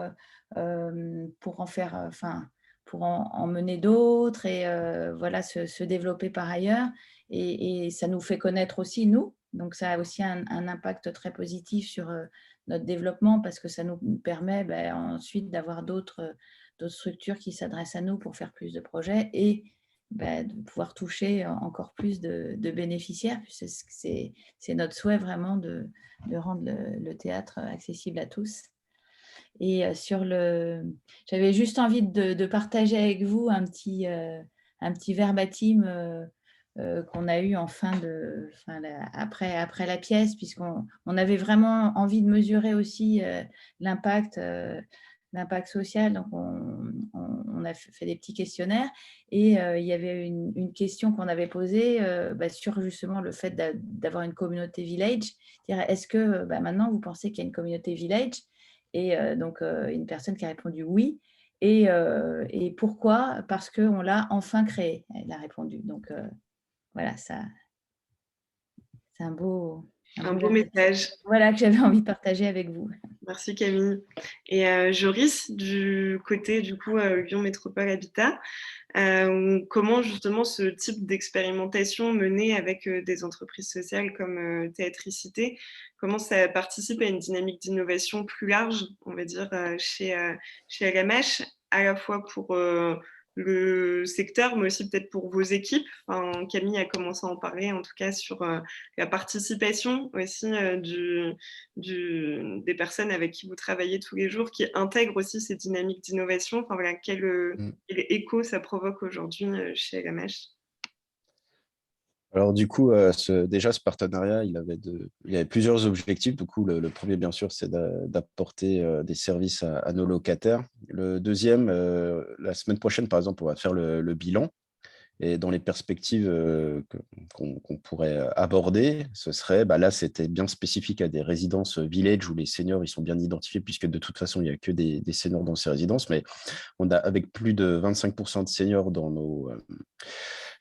en faire, pour en mener d'autres et voilà, se développer par ailleurs. Et ça nous fait connaître aussi, nous. Donc, ça a aussi un impact très positif sur notre développement parce que ça nous permet ensuite d'avoir d'autres structures qui s'adressent à nous pour faire plus de projets et de pouvoir toucher encore plus de bénéficiaires. C'est notre souhait vraiment de rendre le théâtre accessible à tous. Et j'avais juste envie de partager avec vous un petit verbatim qu'on a eu après la pièce, puisqu'on avait vraiment envie de mesurer aussi l'impact social. Donc, on a fait des petits questionnaires et il y avait une question qu'on avait posée sur justement le fait d'avoir une communauté village. Est-ce que maintenant, vous pensez qu'il y a une communauté village? Et donc, une personne qui a répondu oui. Et pourquoi? Parce qu'on l'a enfin créé, elle a répondu. Donc, voilà, ça, c'est un beau message. Voilà, que j'avais envie de partager avec vous. Merci Camille. Et Joris, du côté du coup Lyon Métropole Habitat, comment justement ce type d'expérimentation menée avec des entreprises sociales comme Théâtricité, comment ça participe à une dynamique d'innovation plus large, on va dire, chez LMH, à la fois pour le secteur, mais aussi peut-être pour vos équipes. Enfin, Camille a commencé à en parler, en tout cas, sur la participation aussi des personnes avec qui vous travaillez tous les jours, qui intègrent aussi ces dynamiques d'innovation. Enfin, voilà, quel écho ça provoque aujourd'hui chez LMH? Alors du coup, déjà ce partenariat, il avait plusieurs objectifs. Du coup, le premier, bien sûr, c'est d'apporter des services à nos locataires. Le deuxième, la semaine prochaine, par exemple, on va faire le bilan. Et dans les perspectives qu'on pourrait aborder, ce serait, là, c'était bien spécifique à des résidences village où les seniors, ils sont bien identifiés, puisque de toute façon, il n'y a que des seniors dans ces résidences. Mais on a, avec plus de 25% de seniors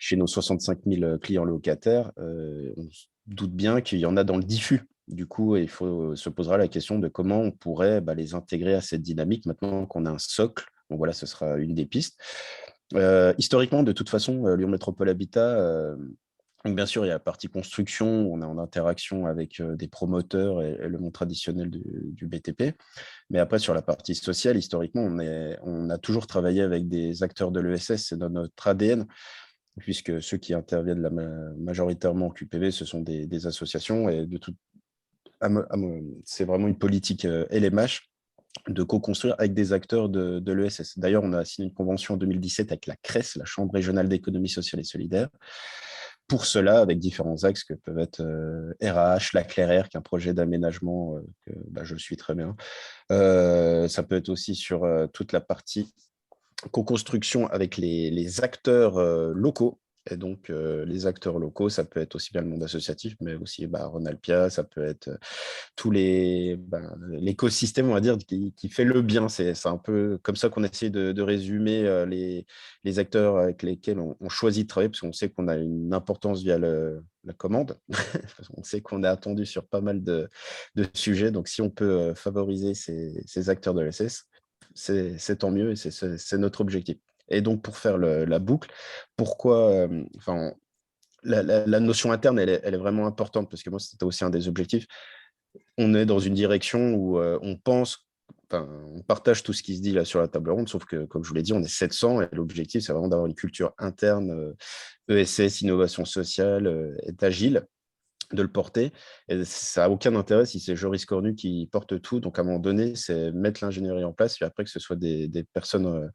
chez nos 65 000 clients locataires, on se doute bien qu'il y en a dans le diffus. Du coup, il se posera la question de comment on pourrait les intégrer à cette dynamique maintenant qu'on a un socle. Donc voilà, ce sera une des pistes. Historiquement, de toute façon, Lyon Métropole Habitat, donc bien sûr, il y a la partie construction, on est en interaction avec des promoteurs et le monde traditionnel du BTP. Mais après, sur la partie sociale, historiquement, on a toujours travaillé avec des acteurs de l'ESS, c'est dans notre ADN, puisque ceux qui interviennent majoritairement en QPV, ce sont des associations. Et c'est vraiment une politique LMH de co-construire avec des acteurs de l'ESS. D'ailleurs, on a signé une convention en 2017 avec la CRES, la Chambre régionale d'économie sociale et solidaire, pour cela, avec différents axes que peuvent être RH, la Claire qui est un projet d'aménagement que je suis très bien. Ça peut être aussi sur toute la partie co-construction avec les acteurs locaux. Et donc, les acteurs locaux, ça peut être aussi bien le monde associatif, mais aussi Ronalpia, ça peut être tous l'écosystème, on va dire, qui fait le bien. C'est un peu comme ça qu'on essaie de résumer les acteurs avec lesquels on choisit de travailler, parce qu'on sait qu'on a une importance via la commande. On sait qu'on est attendu sur pas mal de sujets. Donc, si on peut favoriser ces acteurs de l'ESS, c'est tant mieux et c'est notre objectif. Et donc, pour faire la boucle, pourquoi, la notion interne, elle est vraiment importante, parce que moi, c'était aussi un des objectifs. On est dans une direction où on partage tout ce qui se dit là sur la table ronde, sauf que, comme je vous l'ai dit, on est 700 et l'objectif, c'est vraiment d'avoir une culture interne, ESS, innovation sociale, est agile, de le porter. Et ça n'a aucun intérêt si c'est Joris Cornu qui porte tout. Donc, à un moment donné, c'est mettre l'ingénierie en place, et après que ce soit des personnes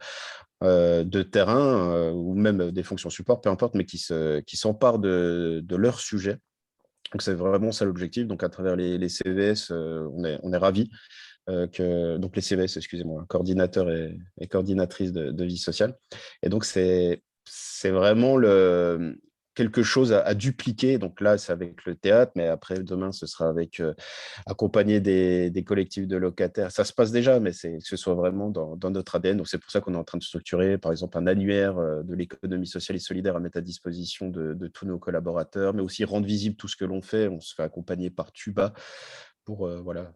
de terrain ou même des fonctions support, peu importe, mais qui s'emparent de leur sujet. Donc, c'est vraiment ça l'objectif. Donc, à travers les CVS, on est ravis. Donc, les CVS, excusez-moi, coordinateurs et coordinatrices de vie sociale. Et donc, c'est vraiment quelque chose à dupliquer. Donc là, c'est avec le théâtre, mais après, demain, ce sera avec accompagner des collectifs de locataires. Ça se passe déjà, mais c'est que ce soit vraiment dans notre ADN. Donc, c'est pour ça qu'on est en train de structurer, par exemple, un annuaire de l'économie sociale et solidaire à mettre à disposition de tous nos collaborateurs, mais aussi rendre visible tout ce que l'on fait. On se fait accompagner par Tuba pour, voilà.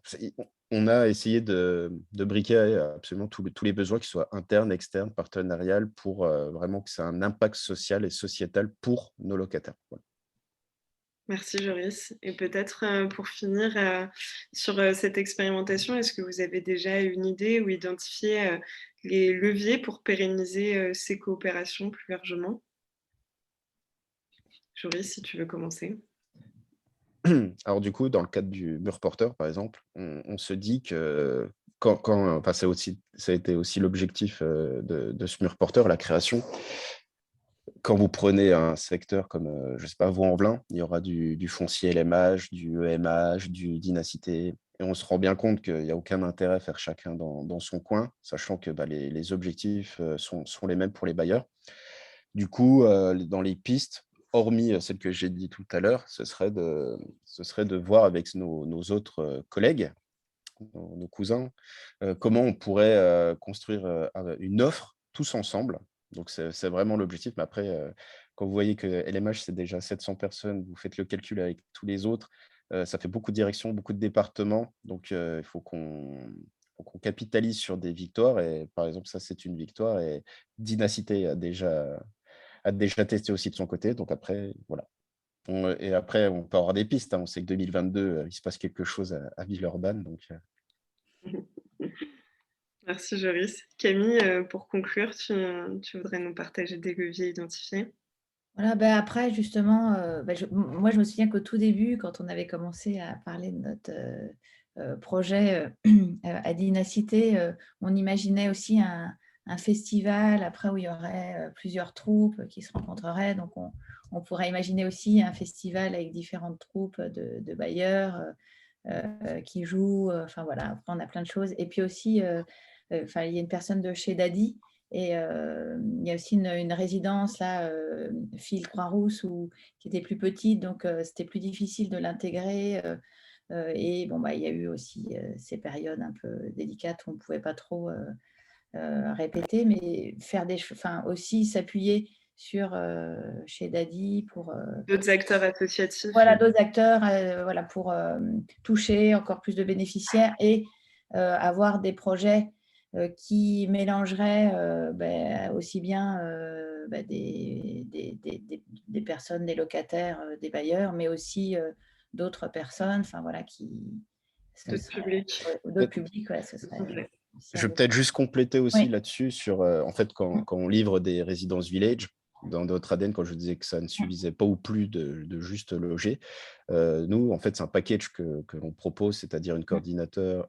On a essayé de briquer absolument tous les besoins, qu'ils soient internes, externes, partenariales, pour vraiment que ça ait un impact social et sociétal pour nos locataires. Voilà. Merci Joris. Et peut-être pour finir sur cette expérimentation, est-ce que vous avez déjà une idée ou identifié les leviers pour pérenniser ces coopérations plus largement? Joris, si tu veux commencer. Alors du coup, dans le cadre du mur porteur, par exemple, on se dit que ça a été aussi l'objectif de ce mur porteur, la création. Quand vous prenez un secteur comme, je ne sais pas, Vaux-en-Velin, il y aura du foncier LMH, du EMH, du Dynacité. Et on se rend bien compte qu'il n'y a aucun intérêt à faire chacun dans son coin, sachant que les objectifs sont les mêmes pour les bailleurs. Du coup, dans les pistes, hormis celle que j'ai dit tout à l'heure, ce serait de voir avec nos autres collègues, nos cousins, comment on pourrait construire une offre tous ensemble. Donc, c'est vraiment l'objectif. Mais après, quand vous voyez que LMH, c'est déjà 700 personnes, vous faites le calcul avec tous les autres, ça fait beaucoup de directions, beaucoup de départements. Donc, il faut qu'on capitalise sur des victoires. Et par exemple, ça, c'est une victoire. Et Dynacité a déjà testé aussi de son côté. Donc, après, voilà. Et après, on peut avoir des pistes. On sait que 2022, il se passe quelque chose à Villeurbanne. Donc, Merci Joris. Camille, pour conclure, tu voudrais nous partager des leviers identifiés? Voilà, après, justement, moi, je me souviens qu'au tout début, quand on avait commencé à parler de notre projet à Dynacité, on imaginait aussi un festival, après, où il y aurait plusieurs troupes qui se rencontreraient. Donc, on pourrait imaginer aussi un festival avec différentes troupes de bailleurs qui jouent. Enfin, voilà, après, on a plein de choses. Et puis aussi, il y a une personne de chez Dadi. Et il y a aussi une résidence là, Fille Croix-Rousse, qui était plus petite, donc c'était plus difficile de l'intégrer. Et bon, il y a eu aussi ces périodes un peu délicates où on ne pouvait pas trop répéter, mais aussi s'appuyer sur chez Dadi pour D'autres acteurs associatifs. voilà, d'autres acteurs voilà, pour toucher encore plus de bénéficiaires et avoir des projets qui mélangeraient aussi bien des personnes, des locataires, des bailleurs, mais aussi d'autres personnes, enfin voilà, D'autres publics. d'autres publics, ouais, ce serait Ok. aussi je vais peut-être juste compléter aussi Oui. là-dessus sur, en fait, quand on livre des résidences village, dans notre ADN quand je disais que ça ne suffisait pas ou plus de juste loger. Nous, en fait, c'est un package que l'on propose, c'est-à-dire un coordinateur,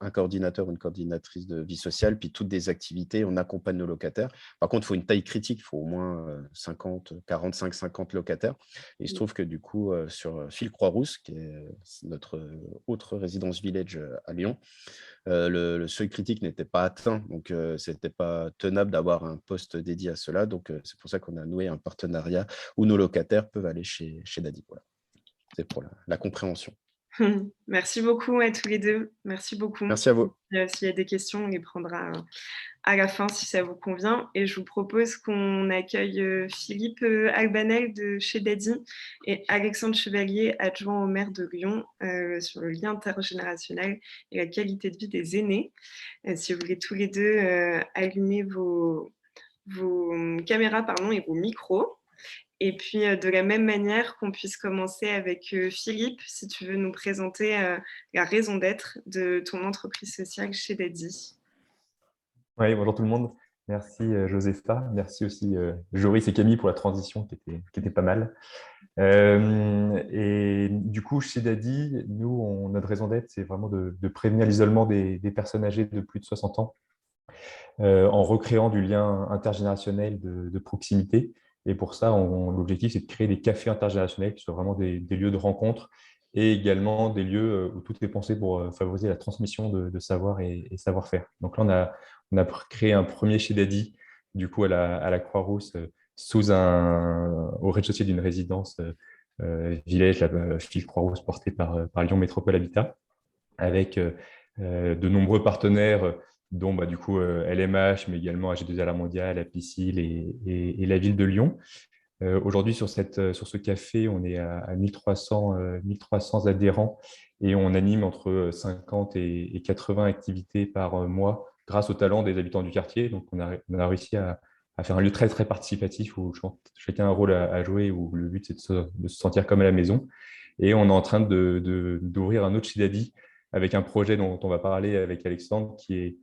une coordinatrice de vie sociale, puis toutes des activités, on accompagne nos locataires. Par contre, il faut une taille critique, il faut au moins 50 locataires. Et il se trouve que du coup, sur Fil Croix-Rousse, qui est notre autre résidence village à Lyon, le seuil critique n'était pas atteint, donc ce n'était pas tenable d'avoir un poste dédié à cela. Donc, c'est pour ça qu'on a noué un partenariat où nos locataires peuvent aller chez Dadi. Voilà. C'est pour la compréhension. Merci beaucoup à tous les deux. Merci beaucoup. Merci à vous. S'il y a des questions, on les prendra à la fin si ça vous convient. Et je vous propose qu'on accueille Philippe Albanel de chez Dadi et Alexandre Chevalier, adjoint au maire de Lyon, sur le lien intergénérationnel et la qualité de vie des aînés. Si vous voulez tous les deux allumer vos caméras et vos micros. Et puis, de la même manière qu'on puisse commencer avec Philippe, si tu veux nous présenter la raison d'être de ton entreprise sociale chez Dadi. Oui, bonjour tout le monde. Merci Josépha. Merci aussi Joris et Camille pour la transition qui était pas mal. Et du coup, chez Dadi, nous, notre raison d'être, c'est vraiment de prévenir l'isolement des personnes âgées de plus de 60 ans en recréant du lien intergénérationnel de proximité. Et pour ça, l'objectif, c'est de créer des cafés intergénérationnels qui soient vraiment des lieux de rencontre et également des lieux où tout est pensé pour favoriser la transmission de savoir et savoir-faire. Donc là, on a créé un premier chez Dadi, du coup, à la Croix-Rousse, au rez-de-chaussée d'une résidence village, la Fil Croix-Rousse, portée par Lyon Métropole Habitat, avec de nombreux partenaires, dont du coup LMH, mais également AG2R La Mondiale, Apicil et la ville de Lyon. Aujourd'hui, sur ce café, on est à 1300 adhérents et on anime entre 50 et 80 activités par mois grâce au talent des habitants du quartier. Donc, on a réussi à faire un lieu très, très participatif où chacun a un rôle à jouer, où le but, c'est de se sentir comme à la maison. Et on est en train d'ouvrir un autre chez Dadi avec un projet dont on va parler avec Alexandre qui est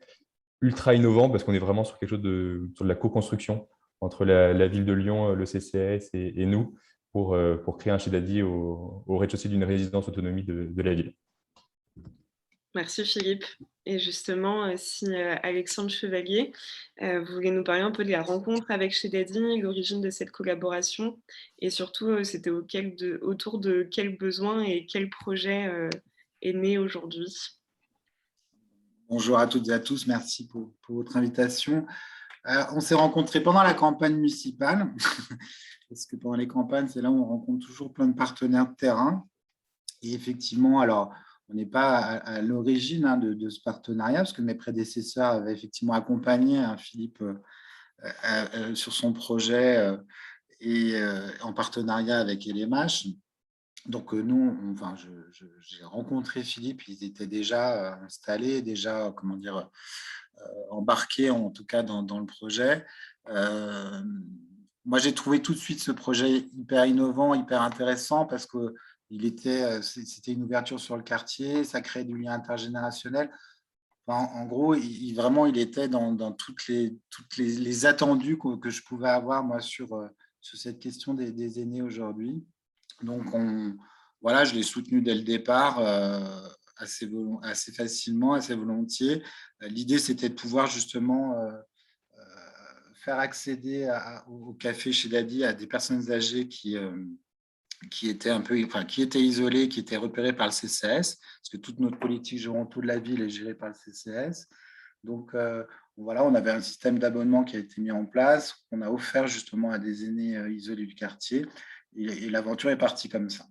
ultra innovant parce qu'on est vraiment sur quelque chose sur de la co-construction entre la ville de Lyon, le CCAS et nous pour créer un chez Dadi au rez-de-chaussée d'une résidence autonomie de la ville. Merci Philippe. Et justement, si Alexandre Chevalier, vous voulez nous parler un peu de la rencontre avec chez Dadi, l'origine de cette collaboration et surtout, c'était autour de quels besoins et quel projet est né aujourd'hui. Bonjour à toutes et à tous, merci pour votre invitation. On s'est rencontrés pendant la campagne municipale, parce que pendant les campagnes, c'est là où on rencontre toujours plein de partenaires de terrain. Et effectivement, alors, on n'est pas à l'origine de ce partenariat, parce que mes prédécesseurs avaient effectivement accompagné Philippe sur son projet et en partenariat avec LMH. Donc, nous, j'ai rencontré Philippe, ils étaient déjà installés, déjà, embarqués en tout cas dans le projet. Moi, j'ai trouvé tout de suite ce projet hyper innovant, hyper intéressant parce que c'était une ouverture sur le quartier, ça crée du lien intergénérationnel. En gros, il était dans toutes les attendus que je pouvais avoir moi sur cette question des aînés aujourd'hui. Donc, je l'ai soutenu dès le départ assez facilement, assez volontiers. L'idée, c'était de pouvoir justement faire accéder au café chez Dadi à des personnes âgées qui étaient isolées, qui étaient repérées par le CCAS, parce que toute notre politique Géronto de la ville est gérée par le CCAS. Donc, on avait un système d'abonnement qui a été mis en place, qu'on a offert justement à des aînés isolés du quartier. Et l'aventure est partie comme ça.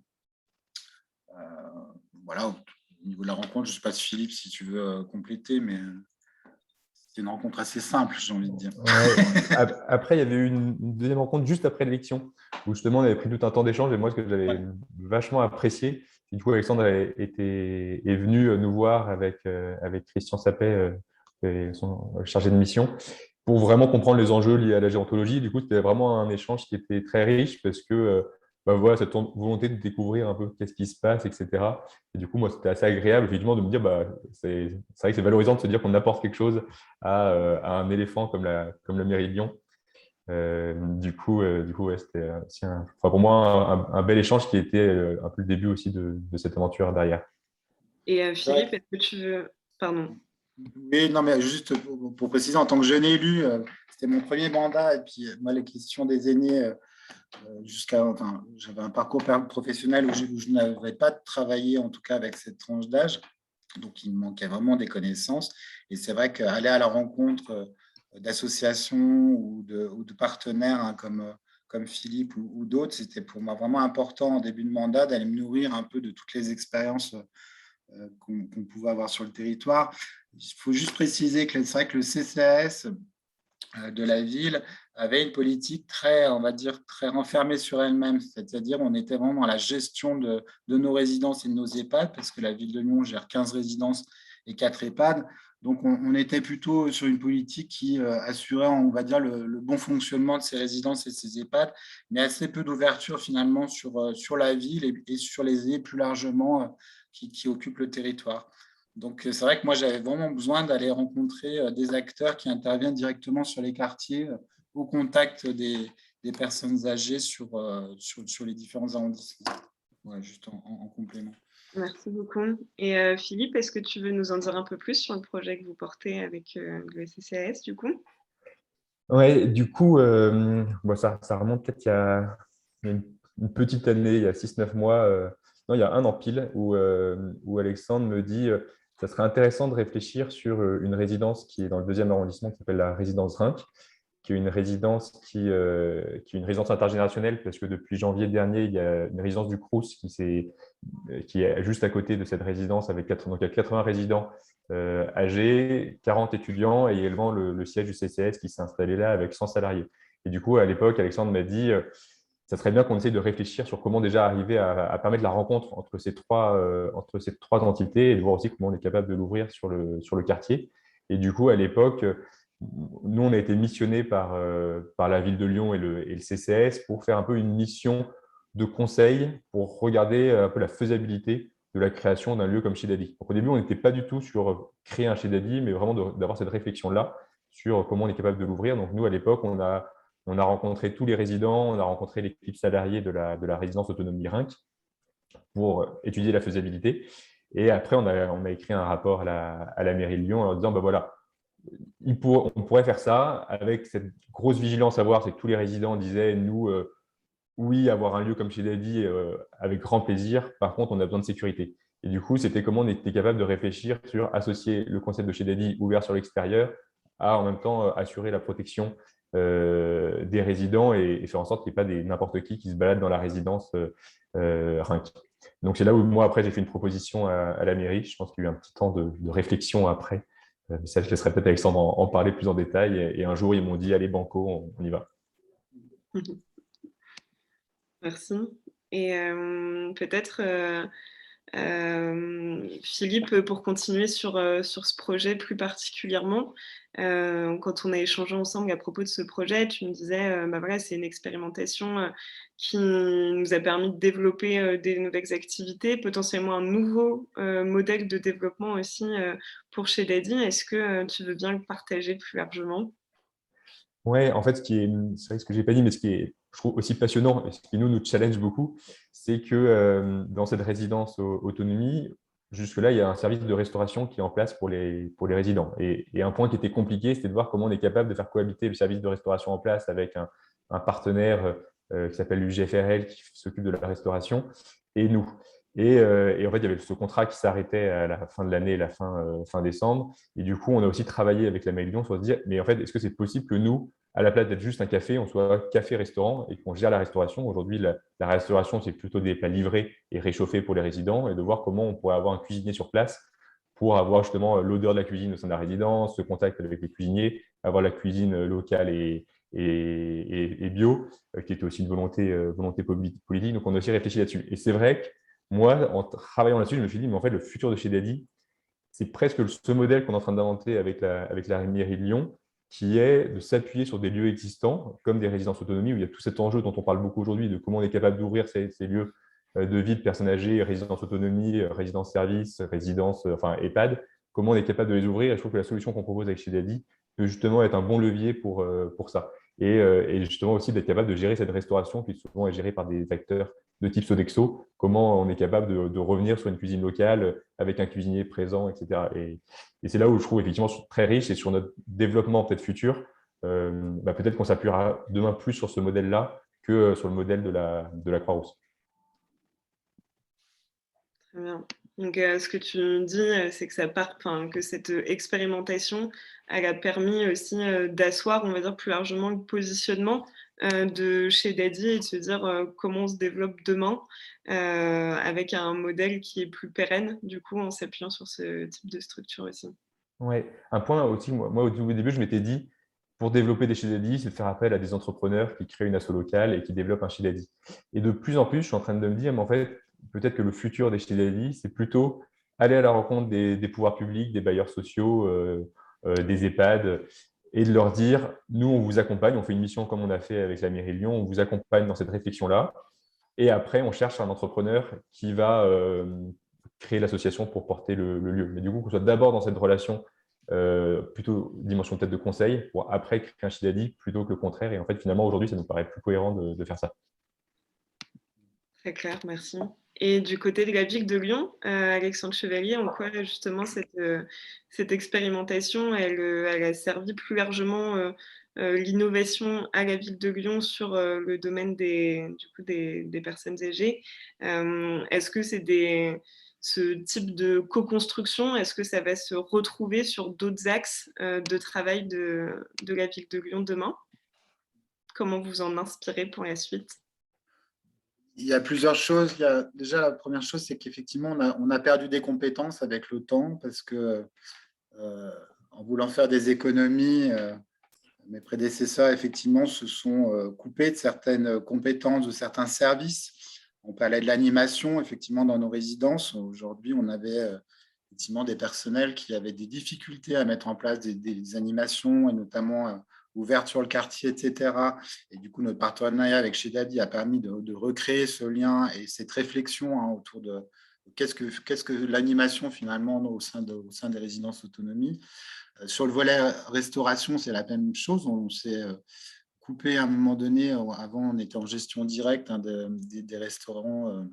Au niveau de la rencontre, je ne sais pas si Philippe, si tu veux compléter, mais c'était une rencontre assez simple, j'ai envie de dire. Ouais. Après, il y avait eu une deuxième rencontre juste après l'élection, où justement, on avait pris tout un temps d'échange, et moi, ce que j'avais vachement apprécié, du coup, Alexandre est venu nous voir avec Christian Sapet, son chargé de mission, pour vraiment comprendre les enjeux liés à la gérontologie. Du coup, c'était vraiment un échange qui était très riche parce que cette volonté de découvrir un peu qu'est-ce qui se passe, etc. Et du coup, moi, c'était assez agréable, effectivement, de me dire, c'est vrai que c'est valorisant de se dire qu'on apporte quelque chose à un éléphant comme la mairie de Lyon. Ouais, c'était aussi pour moi un bel échange qui était un peu le début aussi de cette aventure derrière. Et C'est vrai Philippe, est-ce que tu veux... Pardon. Oui, non, mais juste pour préciser, en tant que jeune élu, c'était mon premier mandat. Et puis, moi, les questions des aînés, j'avais un parcours professionnel où je n'avais pas travaillé, en tout cas, avec cette tranche d'âge. Donc, il me manquait vraiment des connaissances. Et c'est vrai qu'aller à la rencontre d'associations ou de partenaires hein, comme Philippe ou d'autres, c'était pour moi vraiment important en début de mandat d'aller me nourrir un peu de toutes les expériences qu'on pouvait avoir sur le territoire. Il faut juste préciser que c'est vrai que le CCAS de la ville avait une politique très, on va dire, très renfermée sur elle-même. C'est-à-dire, on était vraiment dans la gestion de nos résidences et de nos EHPAD, parce que la ville de Lyon gère 15 résidences et 4 EHPAD. Donc, on était plutôt sur une politique qui assurait, on va dire, le bon fonctionnement de ces résidences et ces EHPAD, mais assez peu d'ouverture finalement sur la ville et sur les idées plus largement qui occupent le territoire. Donc, c'est vrai que moi, j'avais vraiment besoin d'aller rencontrer des acteurs qui interviennent directement sur les quartiers, au contact des personnes âgées sur les différents arrondissements. Ouais, juste en complément. Merci beaucoup. Et Philippe, est-ce que tu veux nous en dire un peu plus sur le projet que vous portez avec le CCAS, du coup? Ouais, du coup, ça remonte peut-être il y a une petite année, il y a 6-9 mois, non, il y a un an pile, où Alexandre me dit ça serait intéressant de réfléchir sur une résidence qui est dans le 2e arrondissement, qui s'appelle la résidence Rinck, qui est une résidence qui est une résidence intergénérationnelle, parce que depuis janvier dernier, il y a une résidence du Crous qui est juste à côté de cette résidence, avec donc il y a 80 résidents âgés, 40 étudiants, et également le siège du CCS qui s'est installé là avec 100 salariés. Et du coup, à l'époque, Alexandre m'a dit ça serait bien qu'on essaye de réfléchir sur comment déjà arriver à permettre la rencontre entre ces trois entités, et de voir aussi comment on est capable de l'ouvrir sur le quartier. Et du coup, à l'époque, nous, on a été missionnés par la ville de Lyon et le CCS pour faire un peu une mission de conseil pour regarder un peu la faisabilité de la création d'un lieu comme chez Daddy. Donc, au début, on n'était pas du tout sur créer un chez Daddy, mais vraiment d'avoir cette réflexion-là sur comment on est capable de l'ouvrir. Donc, nous, à l'époque, on a rencontré tous les résidents, on a rencontré l'équipe salariée de la résidence autonomie Rinck pour étudier la faisabilité. Et après, on a écrit un rapport à la mairie de Lyon en disant, voilà, on pourrait faire ça avec cette grosse vigilance à voir, c'est que tous les résidents disaient, nous, oui, avoir un lieu comme chez Daddy, avec grand plaisir. Par contre, on a besoin de sécurité. Et du coup, c'était comment on était capable de réfléchir sur associer le concept de chez Daddy ouvert sur l'extérieur à, en même temps, assurer la protection des résidents et faire en sorte qu'il n'y ait pas n'importe qui se balade dans la résidence Rinck. Donc, c'est là où moi, après, j'ai fait une proposition à la mairie. Je pense qu'il y a eu un petit temps de réflexion après. Mais ça, je laisserai peut-être Alexandre en parler plus en détail. Et un jour, ils m'ont dit, allez, banco, on y va. Merci. Et peut-être, Philippe, pour continuer sur ce projet plus particulièrement, quand on a échangé ensemble à propos de ce projet, tu me disais, voilà, c'est une expérimentation qui nous a permis de développer des nouvelles activités, potentiellement un nouveau modèle de développement aussi pour chez Daddy. Est-ce que tu veux bien le partager plus largement? Ouais, en fait, c'est vrai ce que je n'ai pas dit, mais ce qui est, je trouve, aussi passionnant et ce qui nous challenge beaucoup, c'est que dans cette résidence autonomie, jusque-là, il y a un service de restauration qui est en place pour les résidents. Et un point qui était compliqué, c'était de voir comment on est capable de faire cohabiter le service de restauration en place avec un partenaire qui s'appelle l'UGFRL, qui s'occupe de la restauration, et nous. Et en fait, il y avait ce contrat qui s'arrêtait à la fin de l'année, la fin décembre. Et du coup, on a aussi travaillé avec la mairie de Lyon sur se dire, mais en fait, est-ce que c'est possible que nous, à la place d'être juste un café, on soit café-restaurant et qu'on gère la restauration. Aujourd'hui, la restauration, c'est plutôt des plats livrés et réchauffés pour les résidents, et de voir comment on pourrait avoir un cuisinier sur place pour avoir justement l'odeur de la cuisine au sein de la résidence, ce contact avec les cuisiniers, avoir la cuisine locale et bio, qui était aussi une volonté politique. Donc, on a aussi réfléchi là-dessus. Et c'est vrai que moi, en travaillant là-dessus, je me suis dit, mais en fait, le futur de chez Daddy, c'est presque ce modèle qu'on est en train d'inventer avec la mairie de Lyon, qui est de s'appuyer sur des lieux existants, comme des résidences autonomie, où il y a tout cet enjeu dont on parle beaucoup aujourd'hui, de comment on est capable d'ouvrir ces lieux de vie de personnes âgées, résidences autonomie, résidences services, résidences, enfin EHPAD, comment on est capable de les ouvrir. Et je trouve que la solution qu'on propose avec chez Daddy peut justement être un bon levier pour ça. et justement aussi d'être capable de gérer cette restauration qui souvent est gérée par des acteurs de type Sodexo, comment on est capable de revenir sur une cuisine locale avec un cuisinier présent, etc. Et c'est là où je trouve effectivement très riche et sur notre développement peut-être futur, peut-être qu'on s'appuiera demain plus sur ce modèle-là que sur le modèle de la Croix-Rousse. Très bien. Donc, ce que tu dis, c'est que cette expérimentation, elle a permis aussi d'asseoir, on va dire, plus largement le positionnement de chez Daddy et de se dire comment on se développe demain avec un modèle qui est plus pérenne, du coup, en s'appuyant sur ce type de structure aussi. Ouais. Un point aussi, moi au tout début, je m'étais dit, pour développer des chez Daddy, c'est de faire appel à des entrepreneurs qui créent une asso locale et qui développent un chez Daddy. Et de plus en plus, je suis en train de me dire, mais en fait, peut-être que le futur des chez Daddy, c'est plutôt aller à la rencontre des pouvoirs publics, des bailleurs sociaux, des EHPAD, et de leur dire, nous, on vous accompagne, on fait une mission comme on a fait avec la mairie de Lyon, on vous accompagne dans cette réflexion-là. Et après, on cherche un entrepreneur qui va créer l'association pour porter le lieu. Mais du coup, qu'on soit d'abord dans cette relation plutôt dimension peut-être de conseil, pour après créer un chez Daddy plutôt que le contraire. Et en fait, finalement, aujourd'hui, ça nous paraît plus cohérent de faire ça. Très clair, merci. Et du côté de la ville de Lyon, Alexandre Chevalier, en quoi justement cette expérimentation, elle a servi plus largement l'innovation à la ville de Lyon sur le domaine des personnes âgées. Est-ce que c'est ce type de co-construction, est-ce que ça va se retrouver sur d'autres axes de travail de la ville de Lyon demain? Comment vous en inspirez pour la suite? Il y a plusieurs choses. Déjà, la première chose, c'est qu'effectivement, on a perdu des compétences avec le temps parce que, en voulant faire des économies, mes prédécesseurs, effectivement, se sont coupés de certaines compétences, de certains services. On parlait de l'animation, effectivement, dans nos résidences. Aujourd'hui, on avait effectivement des personnels qui avaient des difficultés à mettre en place des animations, et notamment ouvertes sur le quartier, etc. Et du coup, notre partenariat avec chez Daddy a permis de recréer ce lien et cette réflexion autour de qu'est-ce que l'animation, finalement, au sein des résidences autonomie. Sur le volet restauration, c'est la même chose. On s'est coupé à un moment donné. Avant, on était en gestion directe des restaurants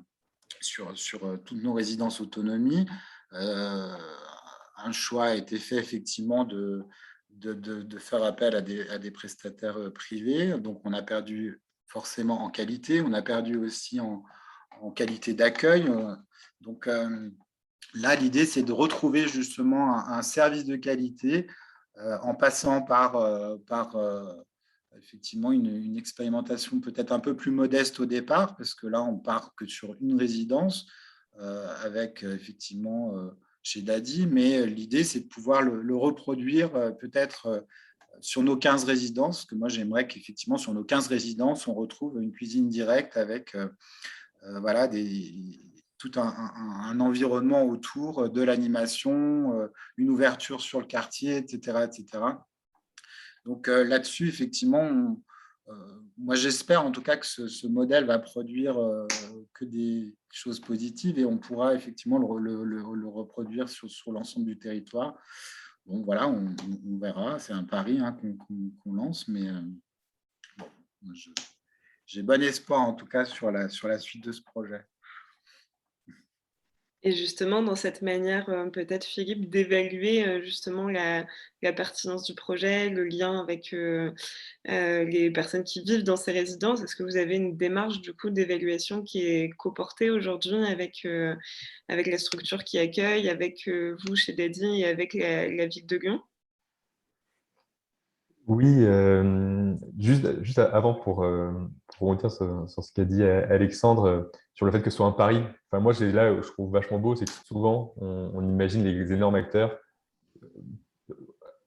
sur toutes nos résidences autonomie. Un choix a été fait effectivement de faire appel à des prestataires privés. Donc, on a perdu forcément en qualité. On a perdu aussi en qualité d'accueil. Donc, là, l'idée, c'est de retrouver justement un service de qualité en passant par effectivement une expérimentation peut-être un peu plus modeste au départ, parce que là, on part que sur une résidence avec effectivement chez Daddy, mais l'idée, c'est de pouvoir le reproduire peut-être sur nos 15 résidences, parce que moi, j'aimerais qu'effectivement, sur nos 15 résidences, on retrouve une cuisine directe avec voilà, tout un environnement autour de l'animation, une ouverture sur le quartier, etc. etc. Donc là-dessus, effectivement, moi j'espère en tout cas que ce modèle va produire que des choses positives et on pourra effectivement le reproduire sur l'ensemble du territoire. Bon, voilà, on verra, c'est un pari qu'on lance, mais bon, j'ai bon espoir en tout cas sur la suite de ce projet. Et justement, dans cette manière, peut-être Philippe, d'évaluer justement la pertinence du projet, le lien avec les personnes qui vivent dans ces résidences, est-ce que vous avez une démarche du coup d'évaluation qui est coportée aujourd'hui avec la structure qui accueille, avec vous chez Daddy et avec la ville de Lyon? Oui, juste avant pour rebondir sur ce qu'a dit Alexandre, sur le fait que ce soit un pari. Enfin, moi, là, je trouve vachement beau, c'est que souvent, on imagine les énormes acteurs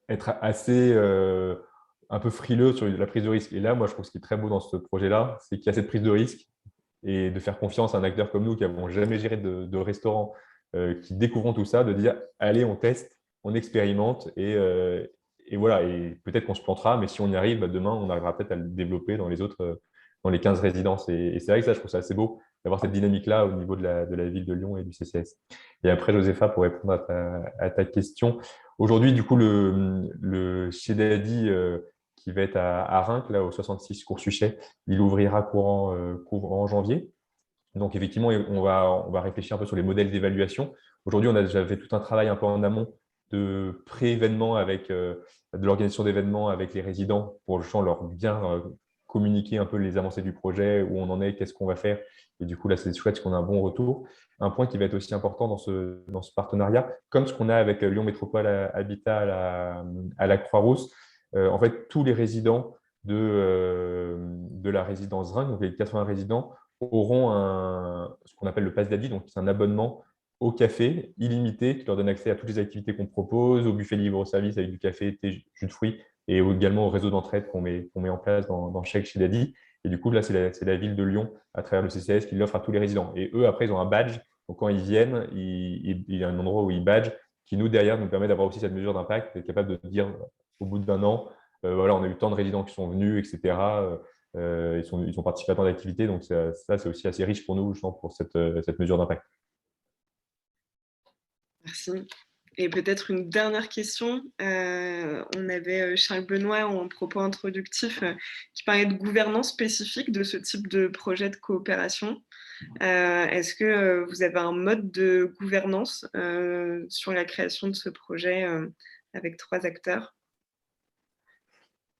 être assez un peu frileux sur la prise de risque. Et là, moi, je trouve ce qui est très beau dans ce projet-là, c'est qu'il y a cette prise de risque et de faire confiance à un acteur comme nous qui n'avons jamais géré de restaurant, qui découvrons tout ça, de dire, allez, on teste, on expérimente et voilà, et peut-être qu'on se plantera, mais si on y arrive, demain, on arrivera peut-être à le développer dans dans les 15 résidences. Et c'est vrai que ça, je trouve ça assez beau d'avoir cette dynamique-là au niveau de la ville de Lyon et du CCS. Et après, Josépha, pour répondre à ta question, aujourd'hui, du coup, le chez Daddy qui va être à Reims, là, au 66 Cours Suchet. Il ouvrira courant janvier. Donc, effectivement, on va réfléchir un peu sur les modèles d'évaluation. Aujourd'hui, on a déjà fait tout un travail un peu en amont de pré-événement avec de l'organisation d'événements avec les résidents pour leur bien communiquer un peu les avancées du projet, où on en est, qu'est-ce qu'on va faire. Et du coup, là, c'est chouette parce qu'on a un bon retour. Un point qui va être aussi important dans ce partenariat, comme ce qu'on a avec Lyon Métropole Habitat à la Croix-Rousse, en fait, tous les résidents de la résidence Reims, donc les 80 résidents, auront ce qu'on appelle le Pass d'Adi, donc c'est un abonnement au café illimité qui leur donne accès à toutes les activités qu'on propose, au buffet libre-service avec du café, thé, jus de fruits, et également au réseau d'entraide qu'on met en place dans chaque chez Dadi. Et du coup, là, c'est la ville de Lyon, à travers le CCS, qui l'offre à tous les résidents. Et eux, après, ils ont un badge. Donc, quand ils viennent, il y a un endroit où ils badgent, qui nous, derrière, nous permet d'avoir aussi cette mesure d'impact, d'être capable de dire, au bout d'un an, voilà, on a eu tant de résidents qui sont venus, etc. Ils ont participé à tant d'activités. Donc, ça, c'est aussi assez riche pour nous, je pense, pour cette mesure d'impact. Merci. Et peut-être une dernière question. On avait Charles Benoît en propos introductif qui parlait de gouvernance spécifique de ce type de projet de coopération. Est-ce que vous avez un mode de gouvernance sur la création de ce projet avec 3 acteurs?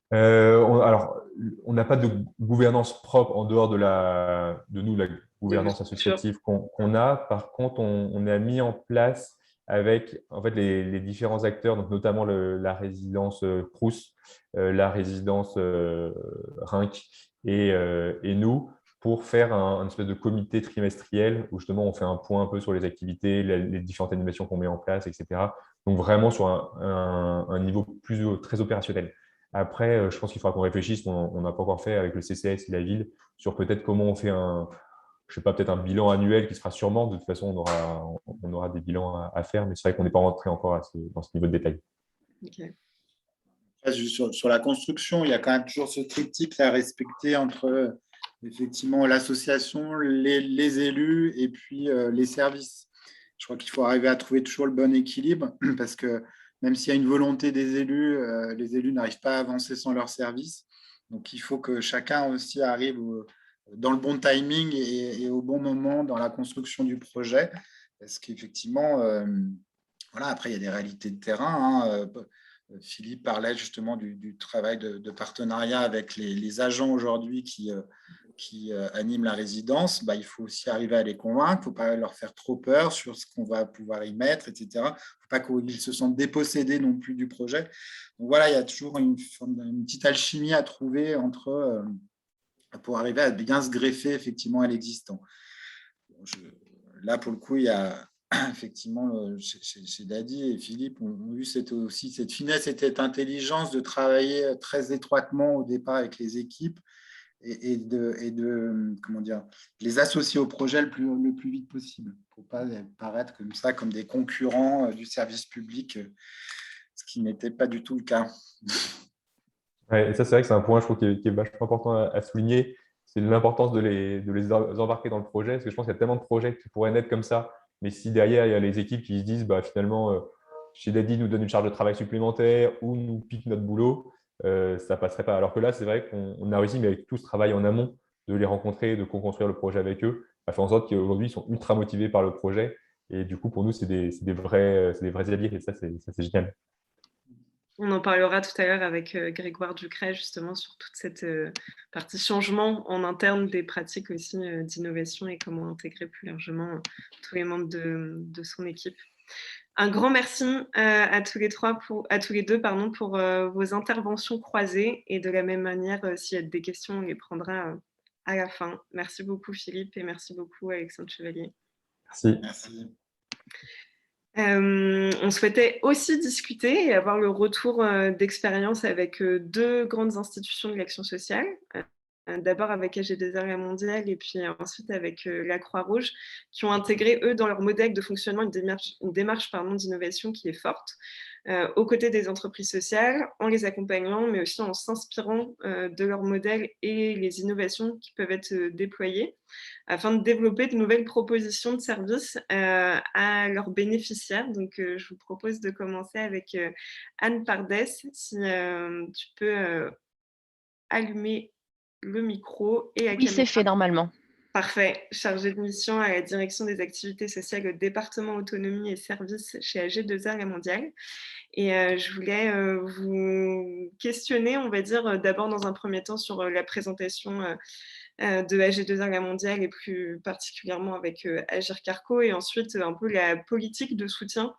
Alors, on n'a pas de gouvernance propre en dehors de nous, la gouvernance associative qu'on a. Par contre, on a mis en place avec en fait, les différents acteurs, donc notamment la résidence Crous, la résidence Rinc et nous, pour faire un espèce de comité trimestriel où justement on fait un point un peu sur les activités, les différentes animations qu'on met en place, etc. Donc vraiment sur un niveau très opérationnel. Après, je pense qu'il faudra qu'on réfléchisse, on n'a pas encore fait avec le CCS et la ville, sur peut-être comment on fait je sais pas, peut-être un bilan annuel qui sera sûrement, de toute façon, on aura des bilans à faire, mais c'est vrai qu'on n'est pas rentré encore dans ce niveau de détail. Okay. Sur la construction, il y a quand même toujours ce triptyque à respecter entre effectivement l'association, les élus et puis les services. Je crois qu'il faut arriver à trouver toujours le bon équilibre parce que même s'il y a une volonté des élus, les élus n'arrivent pas à avancer sans leurs services. Donc, il faut que chacun aussi arrive dans le bon timing et au bon moment dans la construction du projet. Parce qu'effectivement, voilà, après, il y a des réalités de terrain. Philippe parlait justement du travail de partenariat avec les agents aujourd'hui qui animent la résidence. Il faut aussi arriver à les convaincre, il ne faut pas leur faire trop peur sur ce qu'on va pouvoir y mettre, etc. Il ne faut pas qu'ils se sentent dépossédés non plus du projet. Donc voilà, il y a toujours une petite alchimie à trouver pour arriver à bien se greffer effectivement à l'existant. Là, pour le coup, il y a effectivement chez Dadi et Philippe ont eu aussi cette finesse et cette intelligence de travailler très étroitement au départ avec les équipes et de comment dire, les associer au projet le plus vite possible pour ne pas paraître comme ça, comme des concurrents du service public, ce qui n'était pas du tout le cas. Ouais, et ça, c'est vrai que c'est un point, je trouve, qui est vachement important à souligner. C'est l'importance de les embarquer dans le projet, parce que je pense qu'il y a tellement de projets qui pourraient naître comme ça, mais si derrière, il y a les équipes qui se disent, finalement, chez Dadi nous donne une charge de travail supplémentaire ou nous pique notre boulot, ça ne passerait pas. Alors que là, c'est vrai qu'on a réussi, mais avec tout ce travail en amont, de les rencontrer, de co-construire le projet avec eux, à faire en sorte qu'aujourd'hui, ils sont ultra motivés par le projet. Et du coup, pour nous, c'est des vrais alliés, et ça, c'est génial. On en parlera tout à l'heure avec Grégoire Ducret, justement, sur toute cette partie changement en interne des pratiques aussi d'innovation et comment intégrer plus largement tous les membres de son équipe. Un grand merci à tous les deux pour vos interventions croisées, et de la même manière, s'il y a des questions, on les prendra à la fin. Merci beaucoup Philippe et merci beaucoup Alexandre Chevalier. Merci. On souhaitait aussi discuter et avoir le retour d'expérience avec 2 grandes institutions de l'action sociale. D'abord avec AG2R La Mondiale et puis ensuite avec la Croix-Rouge, qui ont intégré, eux, dans leur modèle de fonctionnement, une démarche d'innovation qui est forte, aux côtés des entreprises sociales, en les accompagnant, mais aussi en s'inspirant de leur modèle et les innovations qui peuvent être déployées, afin de développer de nouvelles propositions de services à leurs bénéficiaires. Donc, je vous propose de commencer avec Anne Pardès, si tu peux allumer le micro et la Oui, c'est caméra. fait normalement. Parfait. Chargée de mission à la direction des activités sociales au département autonomie et services chez AG2R La Mondiale. Et je voulais vous questionner, on va dire, d'abord dans un premier temps sur la présentation de AG2R La Mondiale et plus particulièrement avec Agir Carco, et ensuite un peu la politique de soutien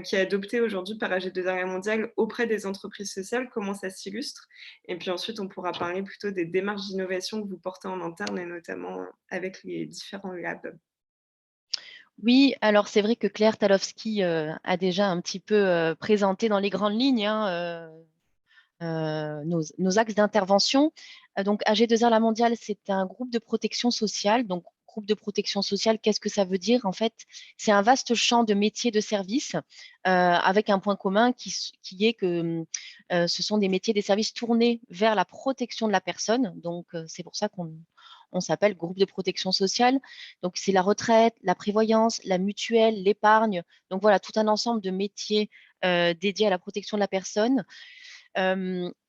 qui est adoptée aujourd'hui par AG2R La Mondiale auprès des entreprises sociales, comment ça s'illustre. Et puis ensuite, on pourra parler plutôt des démarches d'innovation que vous portez en interne et notamment avec les différents labs. Oui, alors c'est vrai que Claire Talowski a déjà un petit peu présenté dans les grandes lignes nos axes d'intervention. Donc, AG2R La Mondiale, c'est un groupe de protection sociale. Donc, groupe de protection sociale, qu'est-ce que ça veut dire? En fait, c'est un vaste champ de métiers de services avec un point commun qui est que ce sont des métiers, des services tournés vers la protection de la personne. Donc, c'est pour ça qu'on s'appelle groupe de protection sociale. Donc, c'est la retraite, la prévoyance, la mutuelle, l'épargne. Donc, voilà, tout un ensemble de métiers dédiés à la protection de la personne.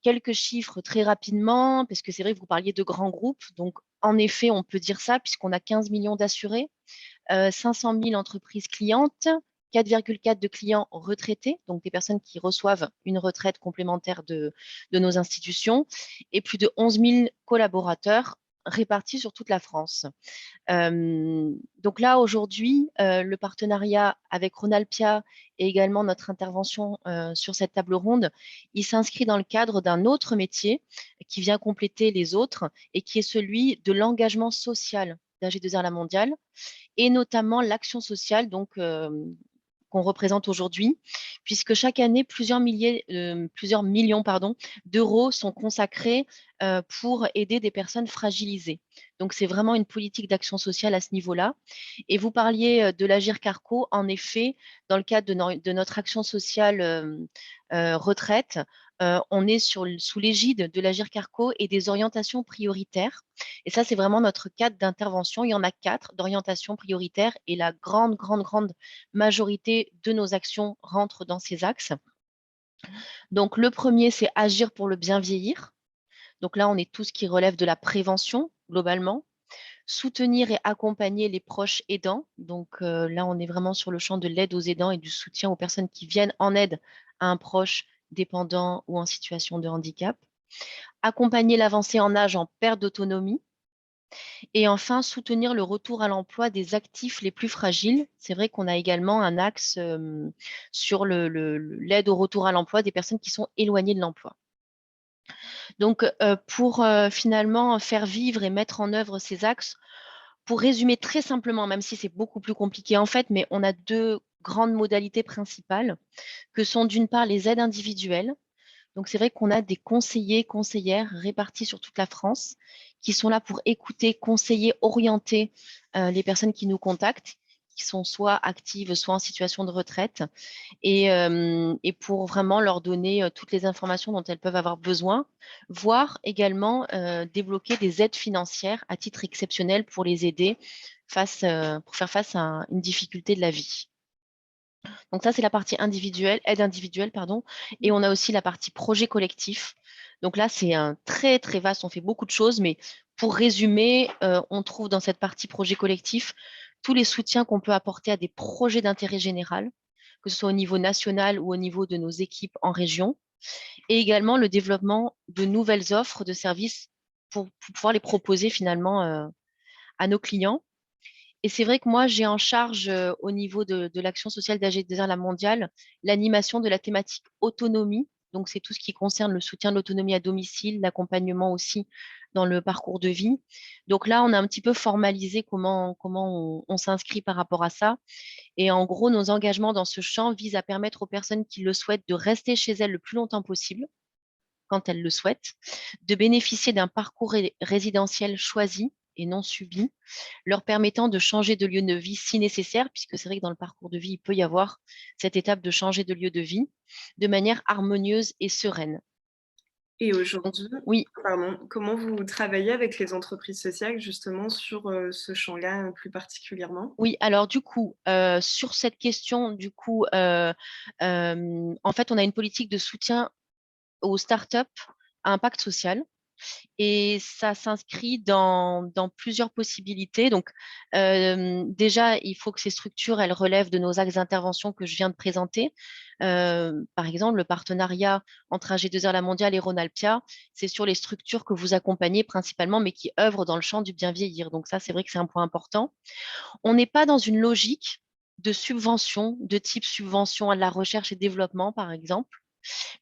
Quelques chiffres très rapidement, parce que c'est vrai que vous parliez de grands groupes. Donc, en effet, on peut dire ça, puisqu'on a 15 millions d'assurés, 500 000 entreprises clientes, 4,4 de clients retraités, donc des personnes qui reçoivent une retraite complémentaire de nos institutions, et plus de 11 000 collaborateurs répartis sur toute la France. Donc là, aujourd'hui, le partenariat avec Ronalpia et également notre intervention sur cette table ronde, il s'inscrit dans le cadre d'un autre métier qui vient compléter les autres et qui est celui de l'engagement social d'AG2R La Mondiale et notamment l'action sociale, donc qu'on représente aujourd'hui, puisque chaque année, plusieurs millions d'euros sont consacrés pour aider des personnes fragilisées. Donc, c'est vraiment une politique d'action sociale à ce niveau-là. Et vous parliez de l'Agir Carco, en effet, dans le cadre de notre action sociale retraite, on est sous l'égide de l'Agir Carco et des orientations prioritaires. Et ça, c'est vraiment notre cadre d'intervention. Il y en a 4 d'orientations prioritaires et la grande majorité de nos actions rentrent dans ces axes. Donc, le premier, c'est agir pour le bien vieillir. Donc là, on est tout ce qui relève de la prévention, globalement. Soutenir et accompagner les proches aidants. Donc là, on est vraiment sur le champ de l'aide aux aidants et du soutien aux personnes qui viennent en aide à un proche dépendant ou en situation de handicap. Accompagner l'avancée en âge en perte d'autonomie. Et enfin, soutenir le retour à l'emploi des actifs les plus fragiles. C'est vrai qu'on a également un axe sur l'aide au retour à l'emploi des personnes qui sont éloignées de l'emploi. Donc, pour finalement faire vivre et mettre en œuvre ces axes, pour résumer très simplement, même si c'est beaucoup plus compliqué en fait, mais on a 2 grandes modalités principales, que sont d'une part les aides individuelles. Donc, c'est vrai qu'on a des conseillers, conseillères répartis sur toute la France qui sont là pour écouter, conseiller, orienter les personnes qui nous contactent, qui sont soit actives, soit en situation de retraite, et pour vraiment leur donner toutes les informations dont elles peuvent avoir besoin, voire également débloquer des aides financières à titre exceptionnel pour les aider pour faire face à une difficulté de la vie. Donc ça, c'est la partie individuelle, aide individuelle, pardon. Et on a aussi la partie projet collectif. Donc là, c'est un très vaste, on fait beaucoup de choses, mais pour résumer, on trouve dans cette partie projet collectif tous les soutiens qu'on peut apporter à des projets d'intérêt général, que ce soit au niveau national ou au niveau de nos équipes en région, et également le développement de nouvelles offres de services pour pouvoir les proposer finalement à nos clients. Et c'est vrai que moi, j'ai en charge au niveau de l'action sociale d'AG2R La Mondiale l'animation de la thématique autonomie. Donc, c'est tout ce qui concerne le soutien de l'autonomie à domicile, l'accompagnement aussi dans le parcours de vie. Donc là, on a un petit peu formalisé comment on s'inscrit par rapport à ça. Et en gros, nos engagements dans ce champ visent à permettre aux personnes qui le souhaitent de rester chez elles le plus longtemps possible, quand elles le souhaitent, de bénéficier d'un parcours résidentiel choisi et non subi, leur permettant de changer de lieu de vie si nécessaire, puisque c'est vrai que dans le parcours de vie, il peut y avoir cette étape de changer de lieu de vie de manière harmonieuse et sereine. Et Donc, aujourd'hui, oui, comment vous travaillez avec les entreprises sociales justement sur ce champ-là plus particulièrement? oui, alors du coup, sur cette question, du coup, en fait, on a une politique de soutien aux startups à impact social. et ça s'inscrit dans plusieurs possibilités. Donc, déjà, il faut que ces structures, elles relèvent de nos axes d'intervention que je viens de présenter. Par exemple, le partenariat entre AG2R La Mondiale et Ronalpia, c'est sur les structures que vous accompagnez principalement, mais qui œuvrent dans le champ du bien vieillir. Donc ça, c'est vrai que c'est un point important. On n'est pas dans une logique de subvention, de type subvention à la recherche et développement, par exemple,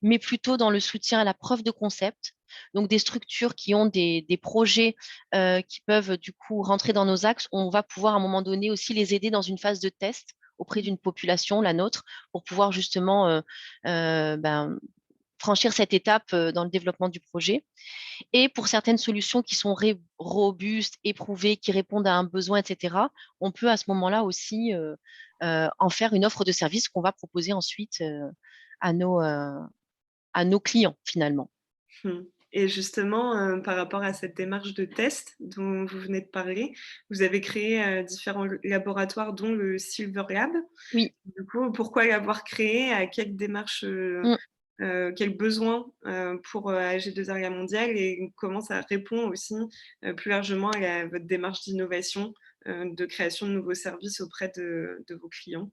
mais plutôt dans le soutien à la preuve de concept. Donc, des structures qui ont des projets qui peuvent du coup rentrer dans nos axes, on va pouvoir à un moment donné aussi les aider dans une phase de test auprès d'une population, la nôtre, pour pouvoir justement franchir cette étape dans le développement du projet. Et pour certaines solutions qui sont robustes, éprouvées, qui répondent à un besoin, etc., on peut à ce moment-là aussi en faire une offre de service qu'on va proposer ensuite à nos clients finalement. Et justement, par rapport à cette démarche de test dont vous venez de parler, vous avez créé différents laboratoires, dont le Silver Lab. Oui. Du coup, pourquoi l'avoir créé? À quelle démarche, quel besoin pour AG2R La Mondiale, et comment ça répond aussi plus largement à votre démarche d'innovation, de création de nouveaux services auprès de vos clients?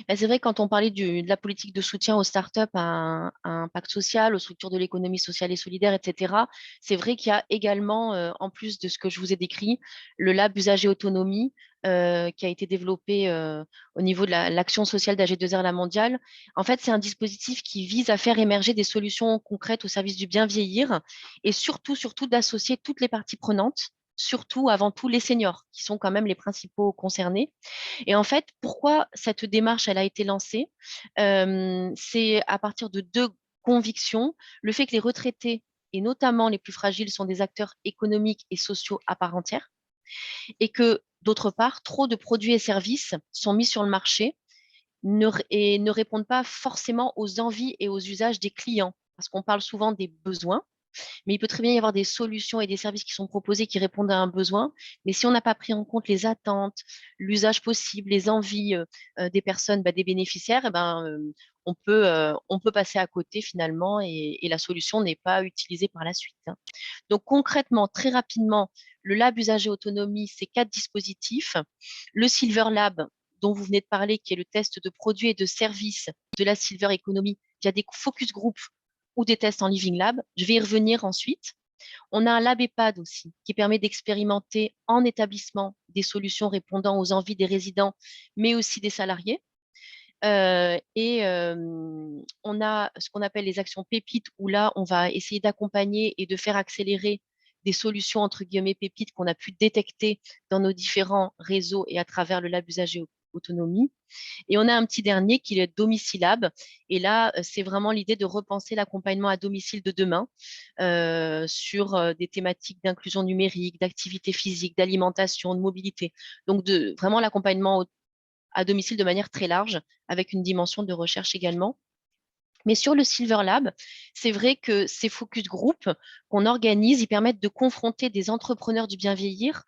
C'est vrai, quand on parlait de la politique de soutien aux startups à impact social, aux structures de l'économie sociale et solidaire, etc., c'est vrai qu'il y a également, en plus de ce que je vous ai décrit, le lab Usager Autonomie qui a été développé au niveau de l'action sociale d'AG2R La Mondiale. En fait, c'est un dispositif qui vise à faire émerger des solutions concrètes au service du bien vieillir et surtout d'associer toutes les parties prenantes, surtout avant tout les seniors, qui sont quand même les principaux concernés. Et en fait, pourquoi cette démarche elle a été lancée? C'est à partir de deux convictions. Le fait que les retraités, et notamment les plus fragiles, sont des acteurs économiques et sociaux à part entière, et que d'autre part, trop de produits et services sont mis sur le marché et ne répondent pas forcément aux envies et aux usages des clients, parce qu'on parle souvent des besoins, mais il peut très bien y avoir des solutions et des services qui sont proposés qui répondent à un besoin. Mais si on n'a pas pris en compte les attentes, l'usage possible, les envies des personnes, des bénéficiaires, on peut passer à côté finalement et la solution n'est pas utilisée par la suite. Donc concrètement, très rapidement, le Lab Usager Autonomie, c'est 4 dispositifs. Le Silver Lab, dont vous venez de parler, qui est le test de produits et de services de la Silver Economy via des focus group ou des tests en Living Lab. Je vais y revenir ensuite. On a un Lab EHPAD aussi qui permet d'expérimenter en établissement des solutions répondant aux envies des résidents, mais aussi des salariés. On a ce qu'on appelle les actions pépites, où là, on va essayer d'accompagner et de faire accélérer des solutions, entre guillemets, pépites qu'on a pu détecter dans nos différents réseaux et à travers le Lab Usager Autonomie. Et on a un petit dernier qui est Domicilab. Et là, c'est vraiment l'idée de repenser l'accompagnement à domicile de demain sur des thématiques d'inclusion numérique, d'activité physique, d'alimentation, de mobilité. Donc, vraiment l'accompagnement à domicile de manière très large, avec une dimension de recherche également. Mais sur le Silver Lab, c'est vrai que ces focus group qu'on organise, ils permettent de confronter des entrepreneurs du bien vieillir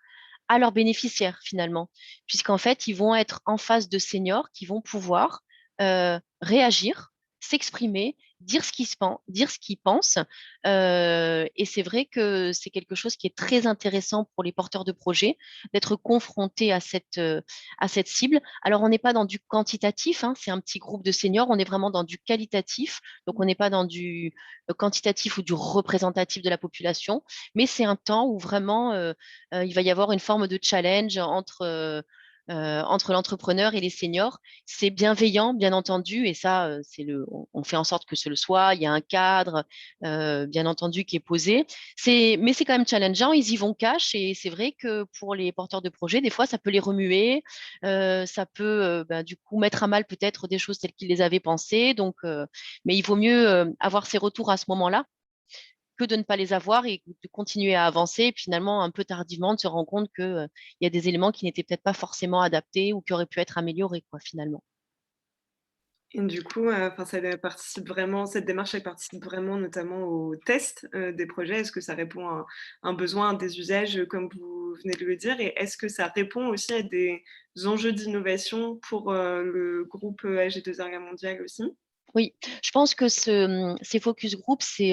à leurs bénéficiaires finalement, puisqu'en fait, ils vont être en face de seniors qui vont pouvoir réagir, s'exprimer, dire ce qu'ils pensent. Et c'est vrai que c'est quelque chose qui est très intéressant pour les porteurs de projets, d'être confrontés à cette cible. Alors, on n'est pas dans du quantitatif, hein, c'est un petit groupe de seniors, on est vraiment dans du qualitatif, donc on n'est pas dans du quantitatif ou du représentatif de la population, mais c'est un temps où vraiment il va y avoir une forme de challenge entre l'entrepreneur et les seniors. C'est bienveillant, bien entendu, et ça, on fait en sorte que ce le soit. Il y a un cadre, bien entendu, qui est posé. Mais c'est quand même challengeant. Ils y vont cash, et c'est vrai que pour les porteurs de projets, des fois, ça peut les remuer. Ça peut, du coup, mettre à mal peut-être des choses telles qu'ils les avaient pensées. Donc, mais il vaut mieux avoir ces retours à ce moment-là que de ne pas les avoir et de continuer à avancer. Et finalement, un peu tardivement, de se rendre compte qu'il y a des éléments qui n'étaient peut-être pas forcément adaptés ou qui auraient pu être améliorés, finalement. Et du coup, ça participe vraiment, cette démarche, elle participe vraiment notamment au test des projets. Est-ce que ça répond à un besoin, à des usages, comme vous venez de le dire? Et est-ce que ça répond aussi à des enjeux d'innovation pour le groupe AG2R La Mondiale aussi? Oui, je pense que ces focus group, c'est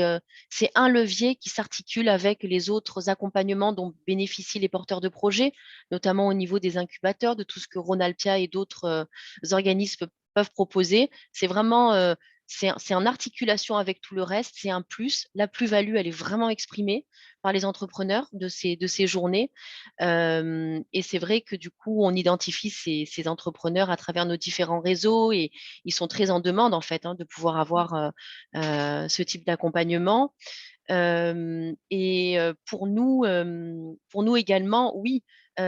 un levier qui s'articule avec les autres accompagnements dont bénéficient les porteurs de projets, notamment au niveau des incubateurs, de tout ce que Ronalpia et d'autres organismes peuvent proposer. C'est vraiment, c'est en articulation avec tout le reste, c'est un plus. La plus-value, elle est vraiment exprimée par les entrepreneurs de ces journées. Et c'est vrai que du coup, on identifie ces entrepreneurs à travers nos différents réseaux et ils sont très en demande en fait de pouvoir avoir ce type d'accompagnement. Et pour nous également, oui,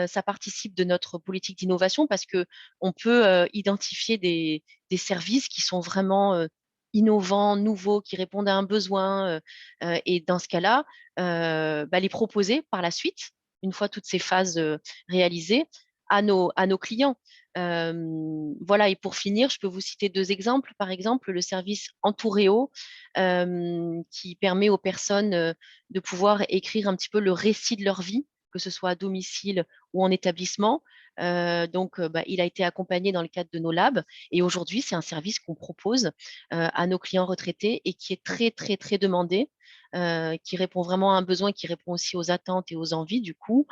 ça participe de notre politique d'innovation parce que on peut identifier des services qui sont vraiment innovants, nouveaux, qui répondent à un besoin, et dans ce cas-là, les proposer par la suite, une fois toutes ces phases réalisées, à nos clients. Voilà, et pour finir, je peux vous citer deux exemples. Par exemple, le service Entouréo, qui permet aux personnes de pouvoir écrire un petit peu le récit de leur vie, que ce soit à domicile ou en établissement. Il a été accompagné dans le cadre de nos labs et aujourd'hui, c'est un service qu'on propose à nos clients retraités et qui est très, très, très demandé, qui répond vraiment à un besoin, qui répond aussi aux attentes et aux envies du coup,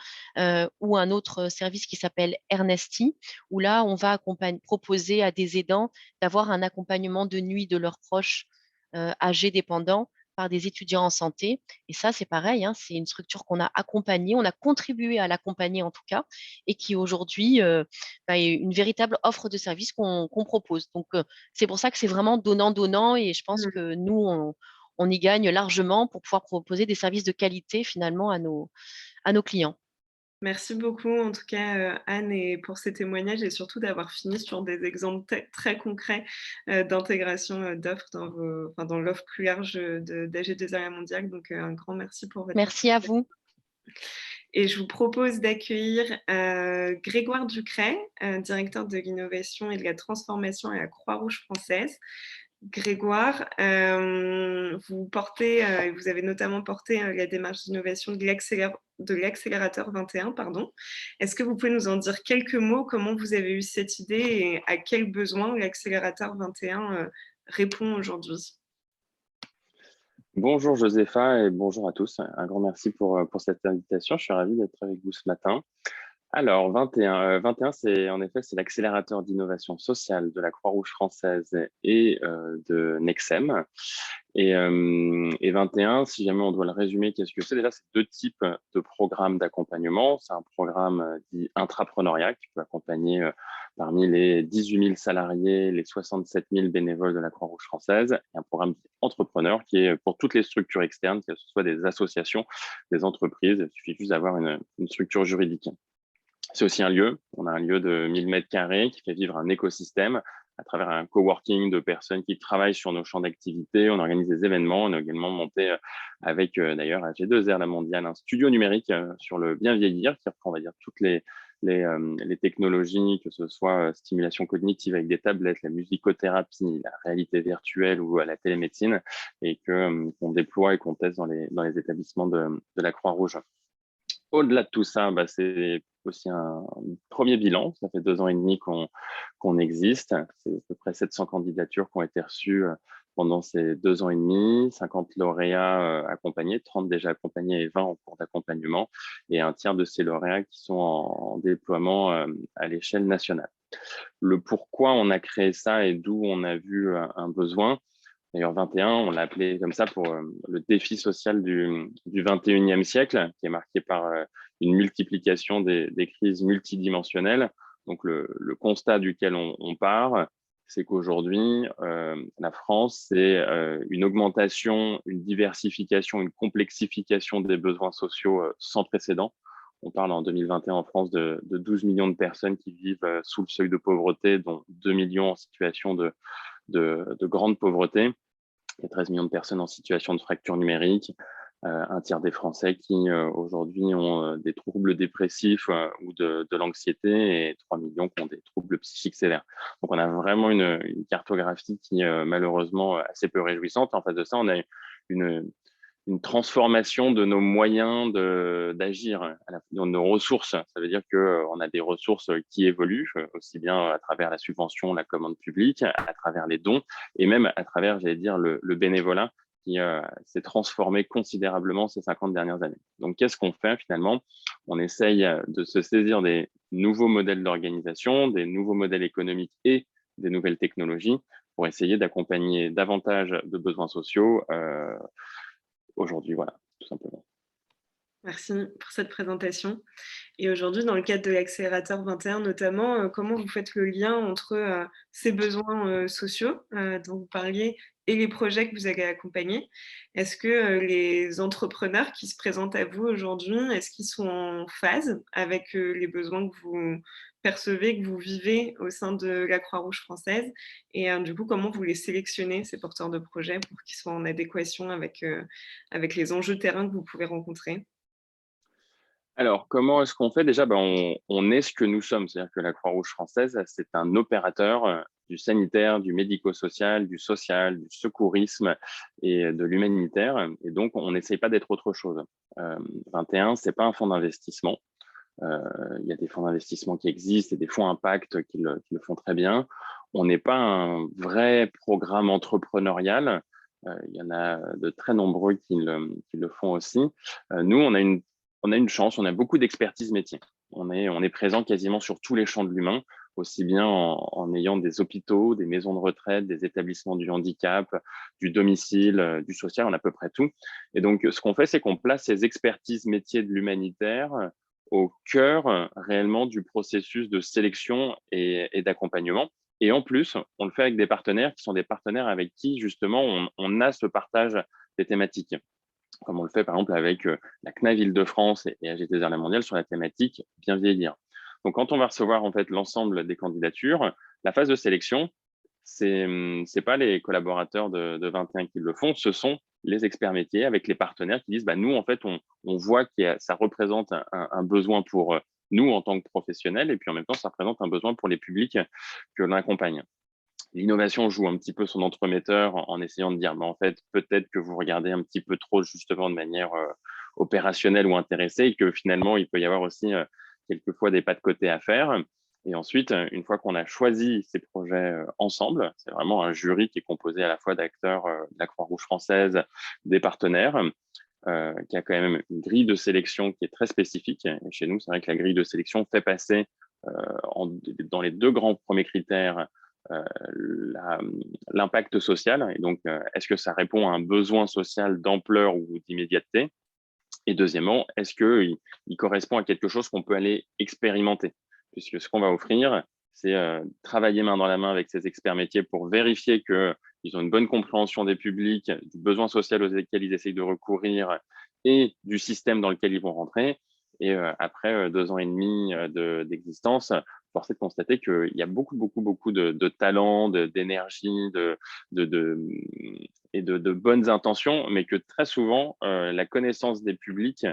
ou un autre service qui s'appelle Ernesty, où là, on va proposer à des aidants d'avoir un accompagnement de nuit de leurs proches âgés dépendants par des étudiants en santé. Et ça, c'est pareil, c'est une structure qu'on a accompagnée, on a contribué à l'accompagner en tout cas, et qui aujourd'hui est une véritable offre de service qu'on propose. Donc, c'est pour ça que c'est vraiment donnant-donnant, et je pense que nous, on y gagne largement pour pouvoir proposer des services de qualité finalement à nos clients. Merci beaucoup, en tout cas, Anne, et pour ces témoignages et surtout d'avoir fini sur des exemples très concrets d'intégration d'offres dans l'offre plus large d'AG2R Mondial. Donc, un grand merci pour votre Merci à vous. Et je vous propose d'accueillir Grégoire Ducret, directeur de l'innovation et de la transformation à la Croix-Rouge française. Grégoire, vous avez notamment porté la démarche d'innovation de l'accélérateur 21, pardon. Est-ce que vous pouvez nous en dire quelques mots, comment vous avez eu cette idée et à quels besoins l'accélérateur 21 répond aujourd'hui? Bonjour Josépha et bonjour à tous. Un grand merci pour cette invitation. Je suis ravi d'être avec vous ce matin. Alors, 21, c'est l'accélérateur d'innovation sociale de la Croix-Rouge française et de Nexem. Et 21, si jamais on doit le résumer, qu'est-ce que c'est? Déjà, c'est deux types de programmes d'accompagnement. C'est un programme dit intrapreneuriat qui peut accompagner parmi les 18 000 salariés, les 67 000 bénévoles de la Croix-Rouge française, et un programme dit entrepreneur qui est pour toutes les structures externes, que ce soit des associations, des entreprises. Il suffit juste d'avoir une structure juridique. C'est aussi un lieu. On a un lieu de 1000 mètres carrés qui fait vivre un écosystème à travers un coworking de personnes qui travaillent sur nos champs d'activité. On organise des événements. On a également monté avec d'ailleurs AG2R La Mondiale un studio numérique sur le bien vieillir qui reprend, on va dire, toutes les technologies, que ce soit stimulation cognitive avec des tablettes, la musicothérapie, la réalité virtuelle ou la télémédecine, et qu'on déploie et qu'on teste dans les établissements de la Croix-Rouge. Au-delà de tout ça, c'est aussi un premier bilan. Ça fait 2 ans et demi qu'on existe. C'est à peu près 700 candidatures qui ont été reçues pendant ces 2 ans et demi, 50 lauréats accompagnés, 30 déjà accompagnés et 20 en cours d'accompagnement, et un tiers de ces lauréats qui sont en déploiement à l'échelle nationale. Le pourquoi on a créé ça et d'où on a vu un besoin. D'ailleurs, 21, on l'a appelé comme ça pour le défi social du 21e siècle, qui est marqué par une multiplication des crises multidimensionnelles. Donc, le constat duquel on part, c'est qu'aujourd'hui, la France, c'est une augmentation, une diversification, une complexification des besoins sociaux sans précédent. On parle en 2021 en France de 12 millions de personnes qui vivent sous le seuil de pauvreté, dont 2 millions en situation de grande pauvreté. Il y a 13 millions de personnes en situation de fracture numérique, un tiers des Français qui aujourd'hui ont des troubles dépressifs ou de l'anxiété, et 3 millions qui ont des troubles psychiques sévères. Donc on a vraiment une cartographie qui est malheureusement assez peu réjouissante. En face de ça, on a une une transformation de nos moyens d'agir, dans nos ressources. Ça veut dire qu'on a des ressources qui évoluent, aussi bien à travers la subvention, la commande publique, à travers les dons, et même à travers, j'allais dire, le bénévolat qui s'est transformé considérablement ces 50 dernières années. Donc, qu'est-ce qu'on fait finalement? On essaye de se saisir des nouveaux modèles d'organisation, des nouveaux modèles économiques et des nouvelles technologies pour essayer d'accompagner davantage de besoins sociaux aujourd'hui, voilà, tout simplement. Merci pour cette présentation. Et aujourd'hui, dans le cadre de l'accélérateur 21 notamment, comment vous faites le lien entre ces besoins sociaux dont vous parliez et les projets que vous allez accompagner? Est-ce que les entrepreneurs qui se présentent à vous aujourd'hui, est-ce qu'ils sont en phase avec les besoins que vous percevez, que vous vivez au sein de la Croix-Rouge française? Et du coup, comment vous les sélectionnez, ces porteurs de projets, pour qu'ils soient en adéquation avec les enjeux terrain que vous pouvez rencontrer? Alors, comment est-ce qu'on fait? Déjà, on est ce que nous sommes. C'est-à-dire que la Croix-Rouge française, c'est un opérateur du sanitaire, du médico-social, du social, du secourisme et de l'humanitaire. Et donc, on n'essaye pas d'être autre chose. 21, ce n'est pas un fonds d'investissement. Il y a des fonds d'investissement qui existent et des fonds impact qui le font très bien. On n'est pas un vrai programme entrepreneurial. Il y en a de très nombreux qui le font aussi. Nous, on a une chance, on a beaucoup d'expertise métier. On est présent quasiment sur tous les champs de l'humain, aussi bien en ayant des hôpitaux, des maisons de retraite, des établissements du handicap, du domicile, du social, on a à peu près tout. Et donc, ce qu'on fait, c'est qu'on place ces expertises métiers de l'humanitaire au cœur réellement du processus de sélection et d'accompagnement. Et en plus, on le fait avec des partenaires qui sont des partenaires avec qui, justement, on a ce partage des thématiques, comme on le fait par exemple avec la CNAV Île-de-France et AG Désert La Mondiale sur la thématique bien vieillir. Donc, quand on va recevoir en fait l'ensemble des candidatures, la phase de sélection, c'est pas les collaborateurs de 21 qui le font, ce sont les experts métiers avec les partenaires qui disent nous, en fait, on voit que ça représente un besoin pour nous en tant que professionnels et puis en même temps, ça représente un besoin pour les publics que l'on accompagne. L'innovation joue un petit peu son entremetteur en essayant de dire, en fait, peut-être que vous regardez un petit peu trop justement de manière opérationnelle ou intéressée et que finalement, il peut y avoir aussi quelquefois des pas de côté à faire. Et ensuite, une fois qu'on a choisi ces projets ensemble, c'est vraiment un jury qui est composé à la fois d'acteurs de la Croix-Rouge française, des partenaires, qui a quand même une grille de sélection qui est très spécifique. Et chez nous, c'est vrai que la grille de sélection fait passer dans les deux grands premiers critères l'impact social. Et donc, est-ce que ça répond à un besoin social d'ampleur ou d'immédiateté? Et deuxièmement, est-ce qu'il correspond à quelque chose qu'on peut aller expérimenter? Puisque ce qu'on va offrir, c'est travailler main dans la main avec ces experts métiers pour vérifier qu'ils ont une bonne compréhension des publics, du besoin social auquel ils essayent de recourir et du système dans lequel ils vont rentrer. Et après 2 ans et demi d'existence, force est de constater qu'il y a beaucoup de talent, d'énergie et de bonnes intentions, mais que très souvent, la connaissance des publics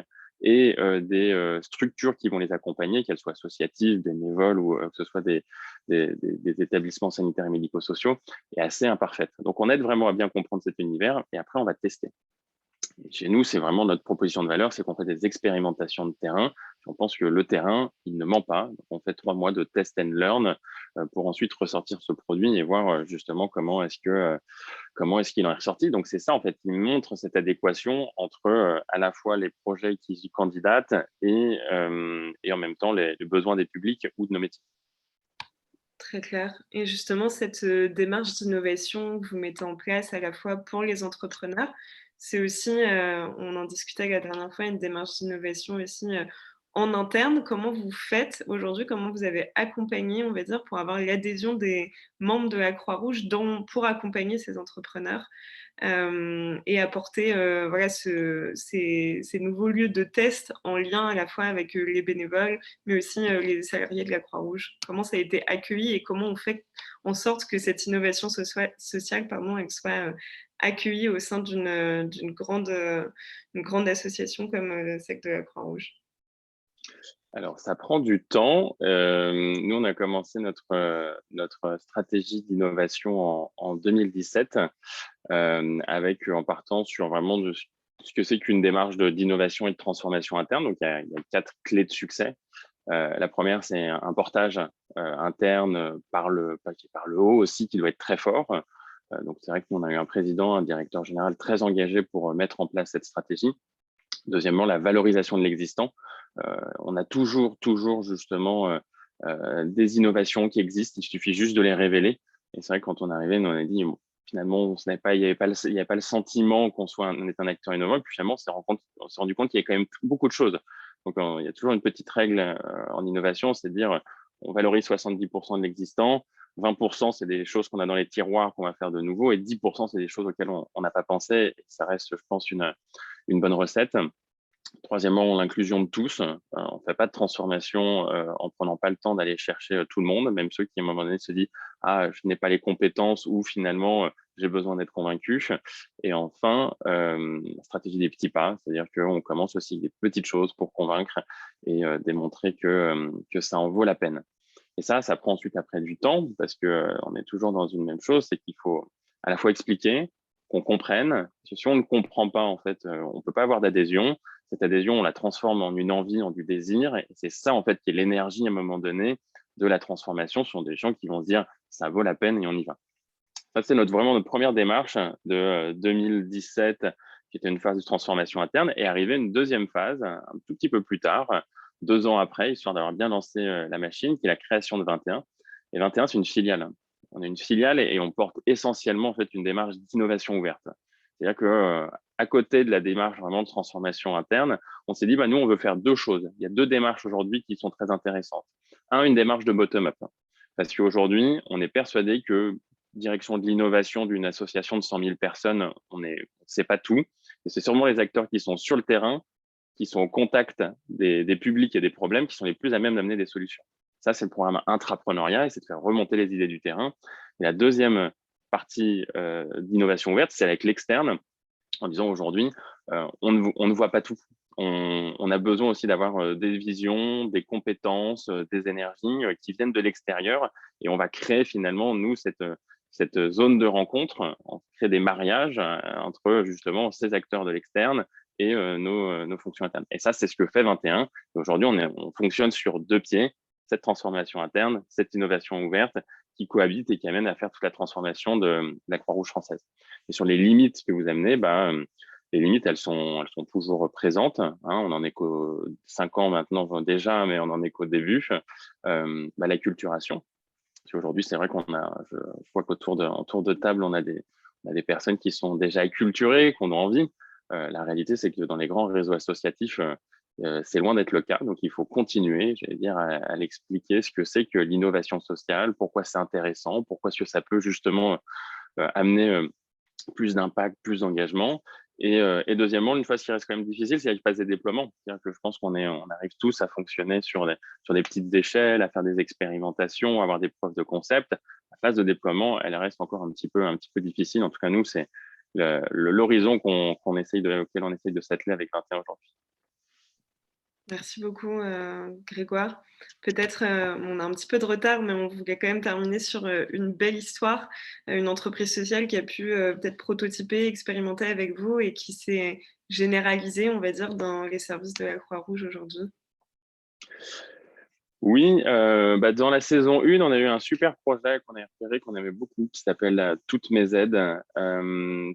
et des structures qui vont les accompagner, qu'elles soient associatives, bénévoles ou que ce soit des établissements sanitaires et médico-sociaux, est assez imparfaite. Donc, on aide vraiment à bien comprendre cet univers et après, on va tester. Chez nous, c'est vraiment notre proposition de valeur, c'est qu'on fait des expérimentations de terrain. On pense que le terrain, il ne ment pas. Donc, on fait 3 mois de test and learn pour ensuite ressortir ce produit et voir justement comment est-ce qu'il en est ressorti. Donc, c'est ça, en fait, qui montre cette adéquation entre à la fois les projets qui y candidatent et en même temps les besoins des publics ou de nos métiers. Très clair. Et justement, cette démarche d'innovation que vous mettez en place à la fois pour les entrepreneurs, c'est aussi, on en discutait la dernière fois, une démarche d'innovation aussi en interne. Comment vous faites aujourd'hui? Comment vous avez accompagné, on va dire, pour avoir l'adhésion des membres de la Croix-Rouge pour accompagner ces entrepreneurs et apporter voilà, ces nouveaux lieux de test en lien à la fois avec les bénévoles, mais aussi les salariés de la Croix-Rouge? Comment ça a été accueilli et comment on fait en sorte que cette innovation sociale elle soit accueillie au sein d'une grande association comme celle de la Croix-Rouge? Alors, ça prend du temps. Nous, on a commencé notre stratégie d'innovation en 2017 en partant sur vraiment ce que c'est qu'une démarche d'innovation et de transformation interne. Donc, il y a 4 clés de succès. La première, c'est un portage interne par le haut aussi, qui doit être très fort. Donc, c'est vrai qu'on a eu un président, un directeur général très engagé pour mettre en place cette stratégie. Deuxièmement, la valorisation de l'existant. On a toujours justement des innovations qui existent, il suffit juste de les révéler. Et c'est vrai que quand on est arrivé, nous on a dit, bon, finalement, il n'y avait pas le sentiment qu'on est un acteur innovant. Et puis finalement, on s'est rendu compte qu'il y a quand même beaucoup de choses. Donc, il y a toujours une petite règle en innovation, c'est de dire, on valorise 70% de l'existant, 20% c'est des choses qu'on a dans les tiroirs qu'on va faire de nouveau, et 10% c'est des choses auxquelles on n'a pas pensé. Et ça reste, je pense, une bonne recette. Troisièmement, l'inclusion de tous. On ne fait pas de transformation en prenant pas le temps d'aller chercher tout le monde, même ceux qui, à un moment donné, se disent « Ah, je n'ai pas les compétences » ou finalement, j'ai besoin d'être convaincu. Et enfin, la stratégie des petits pas, c'est-à-dire qu'on commence aussi avec des petites choses pour convaincre et démontrer que ça en vaut la peine. Et ça prend ensuite après du temps parce qu'on est toujours dans une même chose, c'est qu'il faut à la fois expliquer, qu'on comprenne. Parce que si on ne comprend pas, en fait, on ne peut pas avoir d'adhésion. Cette adhésion, on la transforme en une envie, en du désir. Et c'est ça, en fait, qui est l'énergie à un moment donné de la transformation. Ce sont des gens qui vont se dire, ça vaut la peine et on y va. Ça, c'est vraiment notre première démarche de 2017, qui était une phase de transformation interne, et arrivé une deuxième phase, un tout petit peu plus tard, 2 ans après, histoire d'avoir bien lancé la machine, qui est la création de 21. Et 21, c'est une filiale. On est une filiale et on porte essentiellement en fait une démarche d'innovation ouverte. C'est-à-dire que à côté de la démarche vraiment de transformation interne, on s'est dit nous on veut faire 2 choses. Il y a 2 démarches aujourd'hui qui sont très intéressantes. Une démarche de bottom-up, parce qu'aujourd'hui on est persuadé que direction de l'innovation d'une association de 100 000 personnes, on ne sait pas tout. Et c'est sûrement les acteurs qui sont sur le terrain, qui sont au contact des publics et des problèmes, qui sont les plus à même d'amener des solutions. Ça, c'est le programme intrapreneuriat et c'est de faire remonter les idées du terrain. Et la deuxième partie d'innovation ouverte, c'est avec l'externe, en disant aujourd'hui, on ne voit pas tout. On a besoin aussi d'avoir des visions, des compétences, des énergies qui viennent de l'extérieur et on va créer finalement, nous, cette zone de rencontre, on crée des mariages entre justement ces acteurs de l'externe et nos fonctions internes. Et ça, c'est ce que fait 21. Aujourd'hui, on fonctionne sur 2 pieds, cette transformation interne, cette innovation ouverte qui cohabite et qui amène à faire toute la transformation de la Croix-Rouge française. Et sur les limites que vous amenez, les limites, elles sont toujours présentes. On en est qu'aux 5 ans maintenant déjà, mais on en est qu'au début. La culturation. Aujourd'hui, c'est vrai je vois qu'autour de table, on a des personnes qui sont déjà acculturées, qu'on a envie. La réalité, c'est que dans les grands réseaux associatifs, c'est loin d'être le cas. Donc, il faut continuer, j'allais dire, à l'expliquer ce que c'est que l'innovation sociale, pourquoi c'est intéressant, pourquoi est-ce que ça peut justement amener plus d'impact, plus d'engagement. Et deuxièmement, une phase qui reste quand même difficile, c'est la phase des déploiements. C'est-à-dire que je pense qu'on arrive tous à fonctionner sur des petites échelles, à faire des expérimentations, à avoir des preuves de concept. La phase de déploiement, elle reste encore un petit peu difficile. En tout cas, nous, c'est l'horizon auquel on essaye de s'atteler avec 21 aujourd'hui. Merci beaucoup, Grégoire. Peut-être, on a un petit peu de retard, mais on voulait quand même terminer sur une belle histoire, une entreprise sociale qui a pu peut-être prototyper, expérimenter avec vous et qui s'est généralisée, on va dire, dans les services de la Croix-Rouge aujourd'hui. Oui, dans la saison 1, on a eu un super projet qu'on a repéré, qu'on aimait beaucoup, qui s'appelle Toutes mes aides.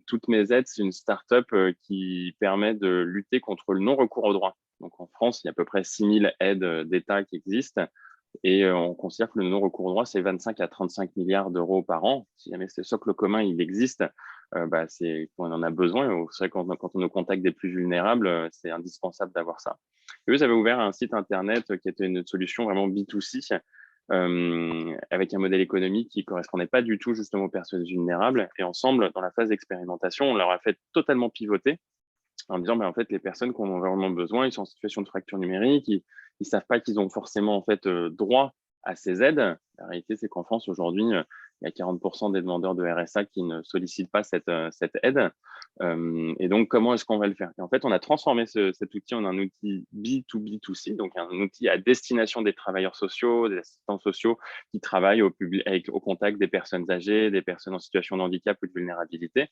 Toutes mes aides, c'est une start-up qui permet de lutter contre le non-recours au droit. Donc en France, il y a à peu près 6 000 aides d'État qui existent et on considère que le non-recours au droit, c'est 25 à 35 milliards d'euros par an. Si jamais ce socle commun, il existe, c'est qu'on en a besoin. C'est vrai que quand on nous contacte des plus vulnérables, c'est indispensable d'avoir ça. Et eux avaient ouvert un site internet qui était une solution vraiment B2C avec un modèle économique qui ne correspondait pas du tout justement aux personnes vulnérables. Et ensemble, dans la phase d'expérimentation, on leur a fait totalement pivoter en disant en fait, les personnes qui en ont vraiment besoin, ils sont en situation de fracture numérique, ils ne savent pas qu'ils ont forcément en fait droit à ces aides. La réalité, c'est qu'en France, aujourd'hui, il y a 40% des demandeurs de RSA qui ne sollicitent pas cette aide. Et donc, comment est-ce qu'on va le faire? Et en fait, on a transformé cet outil en un outil B2B2C, donc un outil à destination des travailleurs sociaux, des assistants sociaux qui travaillent au contact des personnes âgées, des personnes en situation de handicap ou de vulnérabilité.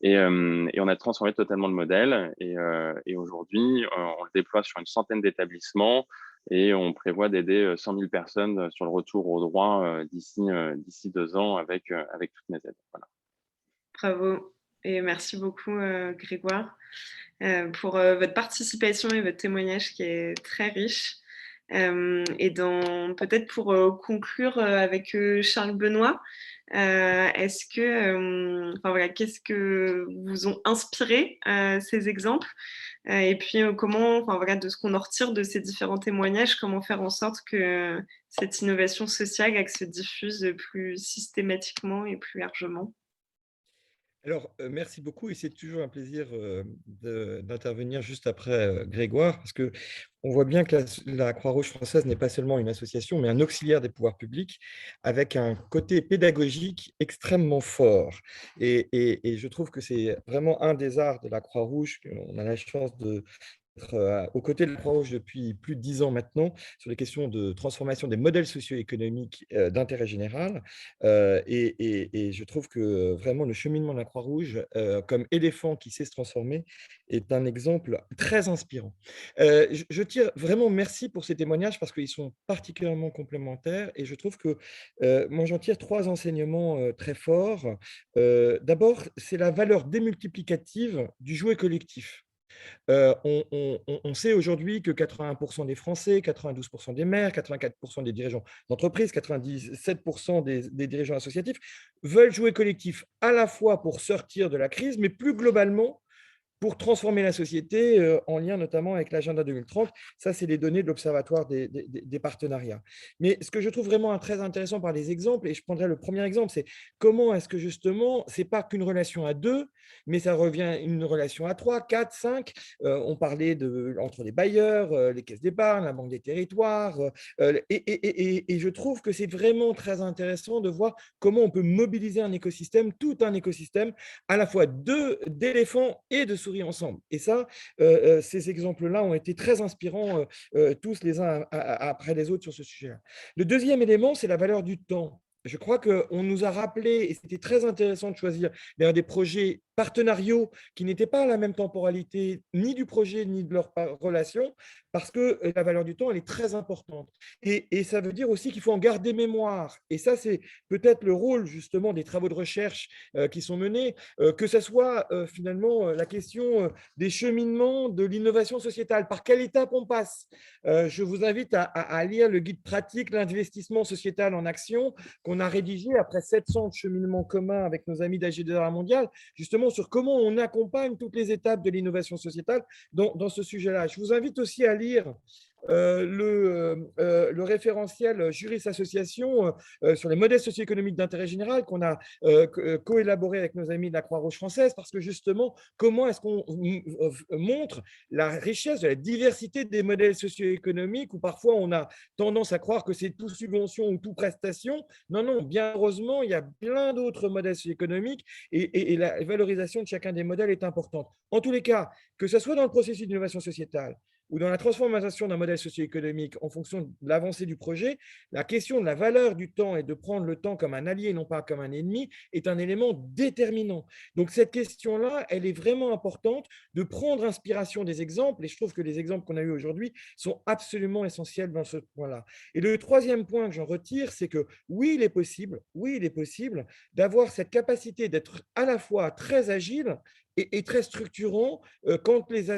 Et on a transformé totalement le modèle. Et aujourd'hui, on le déploie sur une centaine d'établissements et on prévoit d'aider 100 000 personnes sur le retour au droit d'ici 2 ans avec toutes mes aides. Voilà. Bravo et merci beaucoup Grégoire pour votre participation et votre témoignage qui est très riche. Et peut-être pour conclure avec Charles Benoît, est-ce que, qu'est-ce que vous ont inspiré ces exemples et puis comment, de ce qu'on en retire de ces différents témoignages, comment faire en sorte que cette innovation sociale elle, se diffuse plus systématiquement et plus largement? Alors, merci beaucoup et c'est toujours un plaisir d'intervenir juste après Grégoire, parce qu'on voit bien que la Croix-Rouge française n'est pas seulement une association, mais un auxiliaire des pouvoirs publics avec un côté pédagogique extrêmement fort. Et je trouve que c'est vraiment un des arts de la Croix-Rouge. On a la chance d'être aux côtés de la Croix-Rouge depuis plus de 10 ans maintenant sur les questions de transformation des modèles socio-économiques d'intérêt général. Et je trouve que vraiment le cheminement de la Croix-Rouge comme éléphant qui sait se transformer est un exemple très inspirant. Je tire vraiment merci pour ces témoignages parce qu'ils sont particulièrement complémentaires et je trouve que moi j'en tire 3 enseignements très forts. D'abord, c'est la valeur démultiplicative du jouet collectif. On sait aujourd'hui que 80% des Français, 92% des maires, 84% des dirigeants d'entreprise, 97% des dirigeants associatifs veulent jouer collectif à la fois pour sortir de la crise, mais plus globalement pour transformer la société en lien notamment avec l'agenda 2030. Ça, c'est les données de l'Observatoire des partenariats. Mais ce que je trouve vraiment très intéressant par les exemples, et je prendrai le premier exemple, c'est comment est-ce que justement, ce n'est pas qu'une relation à 2, mais ça revient une relation à 3, 4, 5. On parlait entre les bailleurs, les caisses d'épargne, la Banque des territoires. Et je trouve que c'est vraiment très intéressant de voir comment on peut mobiliser un écosystème, tout un écosystème, à la fois d'éléphants et de souris ensemble. Et ça, ces exemples-là ont été très inspirants, tous les uns après les autres sur ce sujet-là. Le deuxième élément, c'est la valeur du temps. Je crois qu'on nous a rappelé, et c'était très intéressant de choisir des projets partenariaux qui n'étaient pas à la même temporalité, ni du projet, ni de leur relation, parce que la valeur du temps, elle est très importante. Et ça veut dire aussi qu'il faut en garder mémoire. Et ça, c'est peut-être le rôle, justement, des travaux de recherche qui sont menés, que ce soit finalement la question des cheminements de l'innovation sociétale. Par quelle étape on passe? Je vous invite à lire le guide pratique, l'investissement sociétal en action, qu'on a rédigé après 700 cheminements communs avec nos amis d'AG2R mondial, justement sur comment on accompagne toutes les étapes de l'innovation sociétale dans ce sujet-là. Je vous invite aussi à lire le référentiel Juris Association sur les modèles socio-économiques d'intérêt général qu'on a co-élaboré avec nos amis de la Croix-Rouge française, parce que justement, comment est-ce qu'on montre la richesse de la diversité des modèles socio-économiques où parfois on a tendance à croire que c'est tout subvention ou tout prestation. Non, non, bien heureusement, il y a plein d'autres modèles socio-économiques et la valorisation de chacun des modèles est importante. En tous les cas, que ce soit dans le processus d'innovation sociétale, ou dans la transformation d'un modèle socio-économique en fonction de l'avancée du projet, la question de la valeur du temps et de prendre le temps comme un allié et non pas comme un ennemi est un élément déterminant. Donc cette question-là, elle est vraiment importante de prendre inspiration des exemples et je trouve que les exemples qu'on a eus aujourd'hui sont absolument essentiels dans ce point-là. Et le troisième point que j'en retire, c'est que oui, il est possible d'avoir cette capacité d'être à la fois très agile et très structurant quand les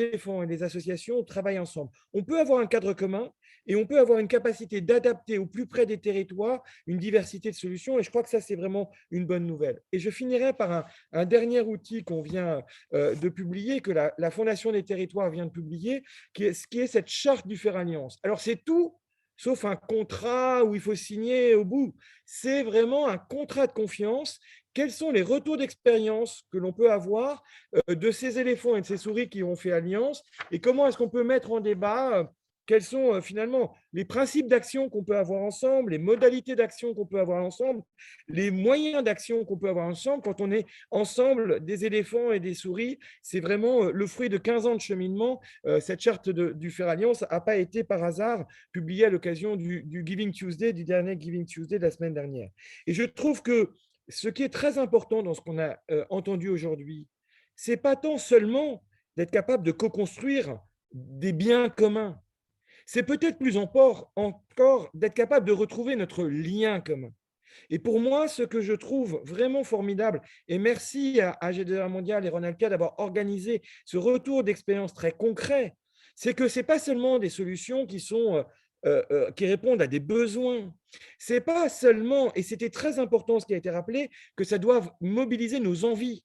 éléphants et les associations travaillent ensemble. On peut avoir un cadre commun et on peut avoir une capacité d'adapter au plus près des territoires une diversité de solutions et je crois que ça, c'est vraiment une bonne nouvelle. Et je finirai par un dernier outil qu'on vient de publier, que la Fondation des territoires vient de publier, qui est cette charte du Faire Alliance. Alors, c'est tout sauf un contrat où il faut signer au bout. C'est vraiment un contrat de confiance. Quels sont les retours d'expérience que l'on peut avoir de ces éléphants et de ces souris qui ont fait alliance et comment est-ce qu'on peut mettre en débat quels sont finalement les principes d'action qu'on peut avoir ensemble, les modalités d'action qu'on peut avoir ensemble, les moyens d'action qu'on peut avoir ensemble. Quand on est ensemble des éléphants et des souris, c'est vraiment le fruit de 15 ans de cheminement. Cette charte du Faire Alliance n'a pas été par hasard publiée à l'occasion du Giving Tuesday, du dernier Giving Tuesday de la semaine dernière. Et je trouve que ce qui est très important dans ce qu'on a entendu aujourd'hui, ce n'est pas tant seulement d'être capable de co-construire des biens communs, c'est peut-être plus encore d'être capable de retrouver notre lien commun. Et pour moi, ce que je trouve vraiment formidable, et merci à AG2R Mondial et Ronalpia d'avoir organisé ce retour d'expérience très concret, c'est que ce n'est pas seulement des solutions qui répondent à des besoins. Ce n'est pas seulement, et c'était très important ce qui a été rappelé, que ça doit mobiliser nos envies.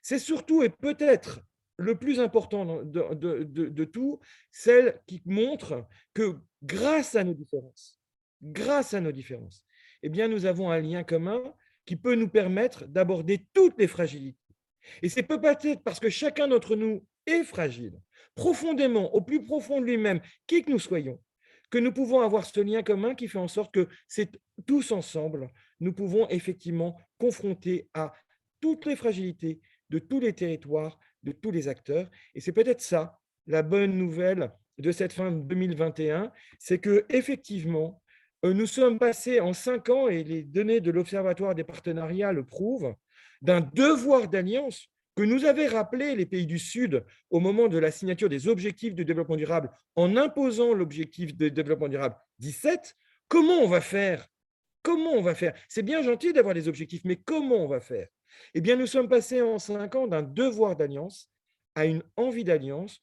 C'est surtout et peut-être le plus important de tout, celle qui montre que grâce à nos différences, eh bien, nous avons un lien commun qui peut nous permettre d'aborder toutes les fragilités. Et c'est peut-être parce que chacun d'entre nous est fragile, profondément, au plus profond de lui-même, qui que nous soyons, que nous pouvons avoir ce lien commun qui fait en sorte que c'est tous ensemble, nous pouvons effectivement confronter à toutes les fragilités de tous les territoires, de tous les acteurs. Et c'est peut-être ça, la bonne nouvelle de cette fin de 2021, c'est qu'effectivement, nous sommes passés en 5 ans, et les données de l'Observatoire des partenariats le prouvent, d'un devoir d'alliance que nous avaient rappelé les pays du Sud au moment de la signature des objectifs de développement durable en imposant l'objectif de développement durable 17. Comment on va faire? Comment on va faire? C'est bien gentil d'avoir des objectifs, mais comment on va faire? Eh bien, nous sommes passés en 5 ans d'un devoir d'alliance à une envie d'alliance.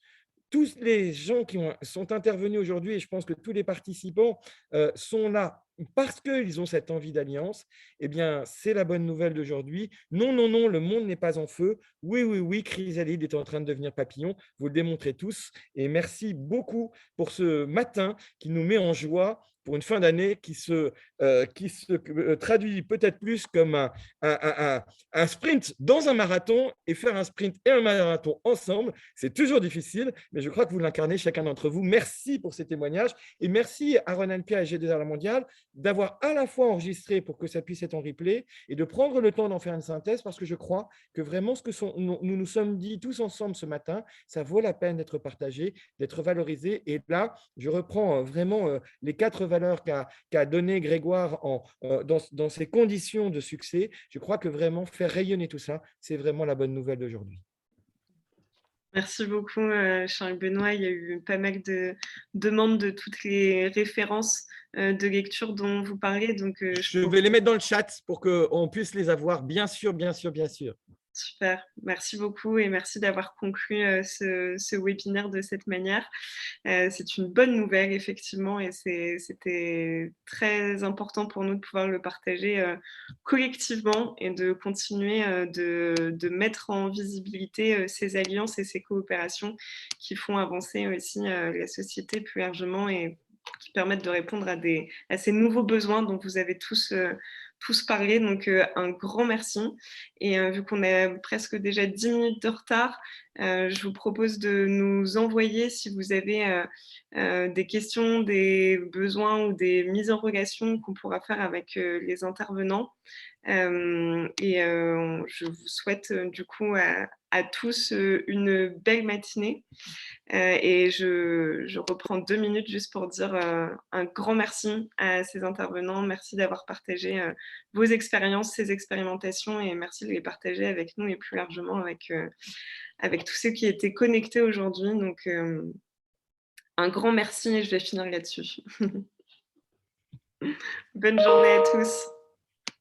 Tous les gens qui sont intervenus aujourd'hui, et je pense que tous les participants sont là parce qu'ils ont cette envie d'alliance, eh bien, c'est la bonne nouvelle d'aujourd'hui. Non, non, non, le monde n'est pas en feu. Oui, oui, oui, Chrysalide est en train de devenir papillon. Vous le démontrez tous. Et merci beaucoup pour ce matin qui nous met en joie pour une fin d'année qui se traduit peut-être plus comme un sprint dans un marathon, et faire un sprint et un marathon ensemble, c'est toujours difficile, mais je crois que vous l'incarnez chacun d'entre vous. Merci pour ces témoignages et merci à Ronalpia et AG2R Mondial d'avoir à la fois enregistré pour que ça puisse être en replay et de prendre le temps d'en faire une synthèse, parce que je crois que vraiment ce que nous nous sommes dit tous ensemble ce matin, ça vaut la peine d'être partagé, d'être valorisé. Et là, je reprends vraiment les 4 valeurs qu'a donné Grégoire dans ces conditions de succès. Je crois que vraiment faire rayonner tout ça, c'est vraiment la bonne nouvelle d'aujourd'hui. Merci beaucoup, Charles-Benoît. Il y a eu pas mal de demandes de toutes les références de lecture dont vous parlez. Donc, je vais les mettre dans le chat pour qu'on puisse les avoir, bien sûr, bien sûr, bien sûr. Super, merci beaucoup et merci d'avoir conclu ce webinaire de cette manière. C'est une bonne nouvelle, effectivement, et c'était très important pour nous de pouvoir le partager collectivement et de continuer de mettre en visibilité ces alliances et ces coopérations qui font avancer aussi la société plus largement et qui permettent de répondre à ces nouveaux besoins dont vous avez tous parlé. Donc, un grand merci. Et vu qu'on a presque déjà 10 minutes de retard, je vous propose de nous envoyer, si vous avez des questions, des besoins ou des mises en relation qu'on pourra faire avec les intervenants. Je vous souhaite du coup à tous une belle matinée. Et je reprends 2 minutes juste pour dire un grand merci à ces intervenants. Merci d'avoir partagé vos expériences, ces expérimentations, et merci de les partager avec nous et plus largement avec tous ceux qui étaient connectés aujourd'hui. Donc, un grand merci et je vais finir là-dessus. Bonne journée à tous.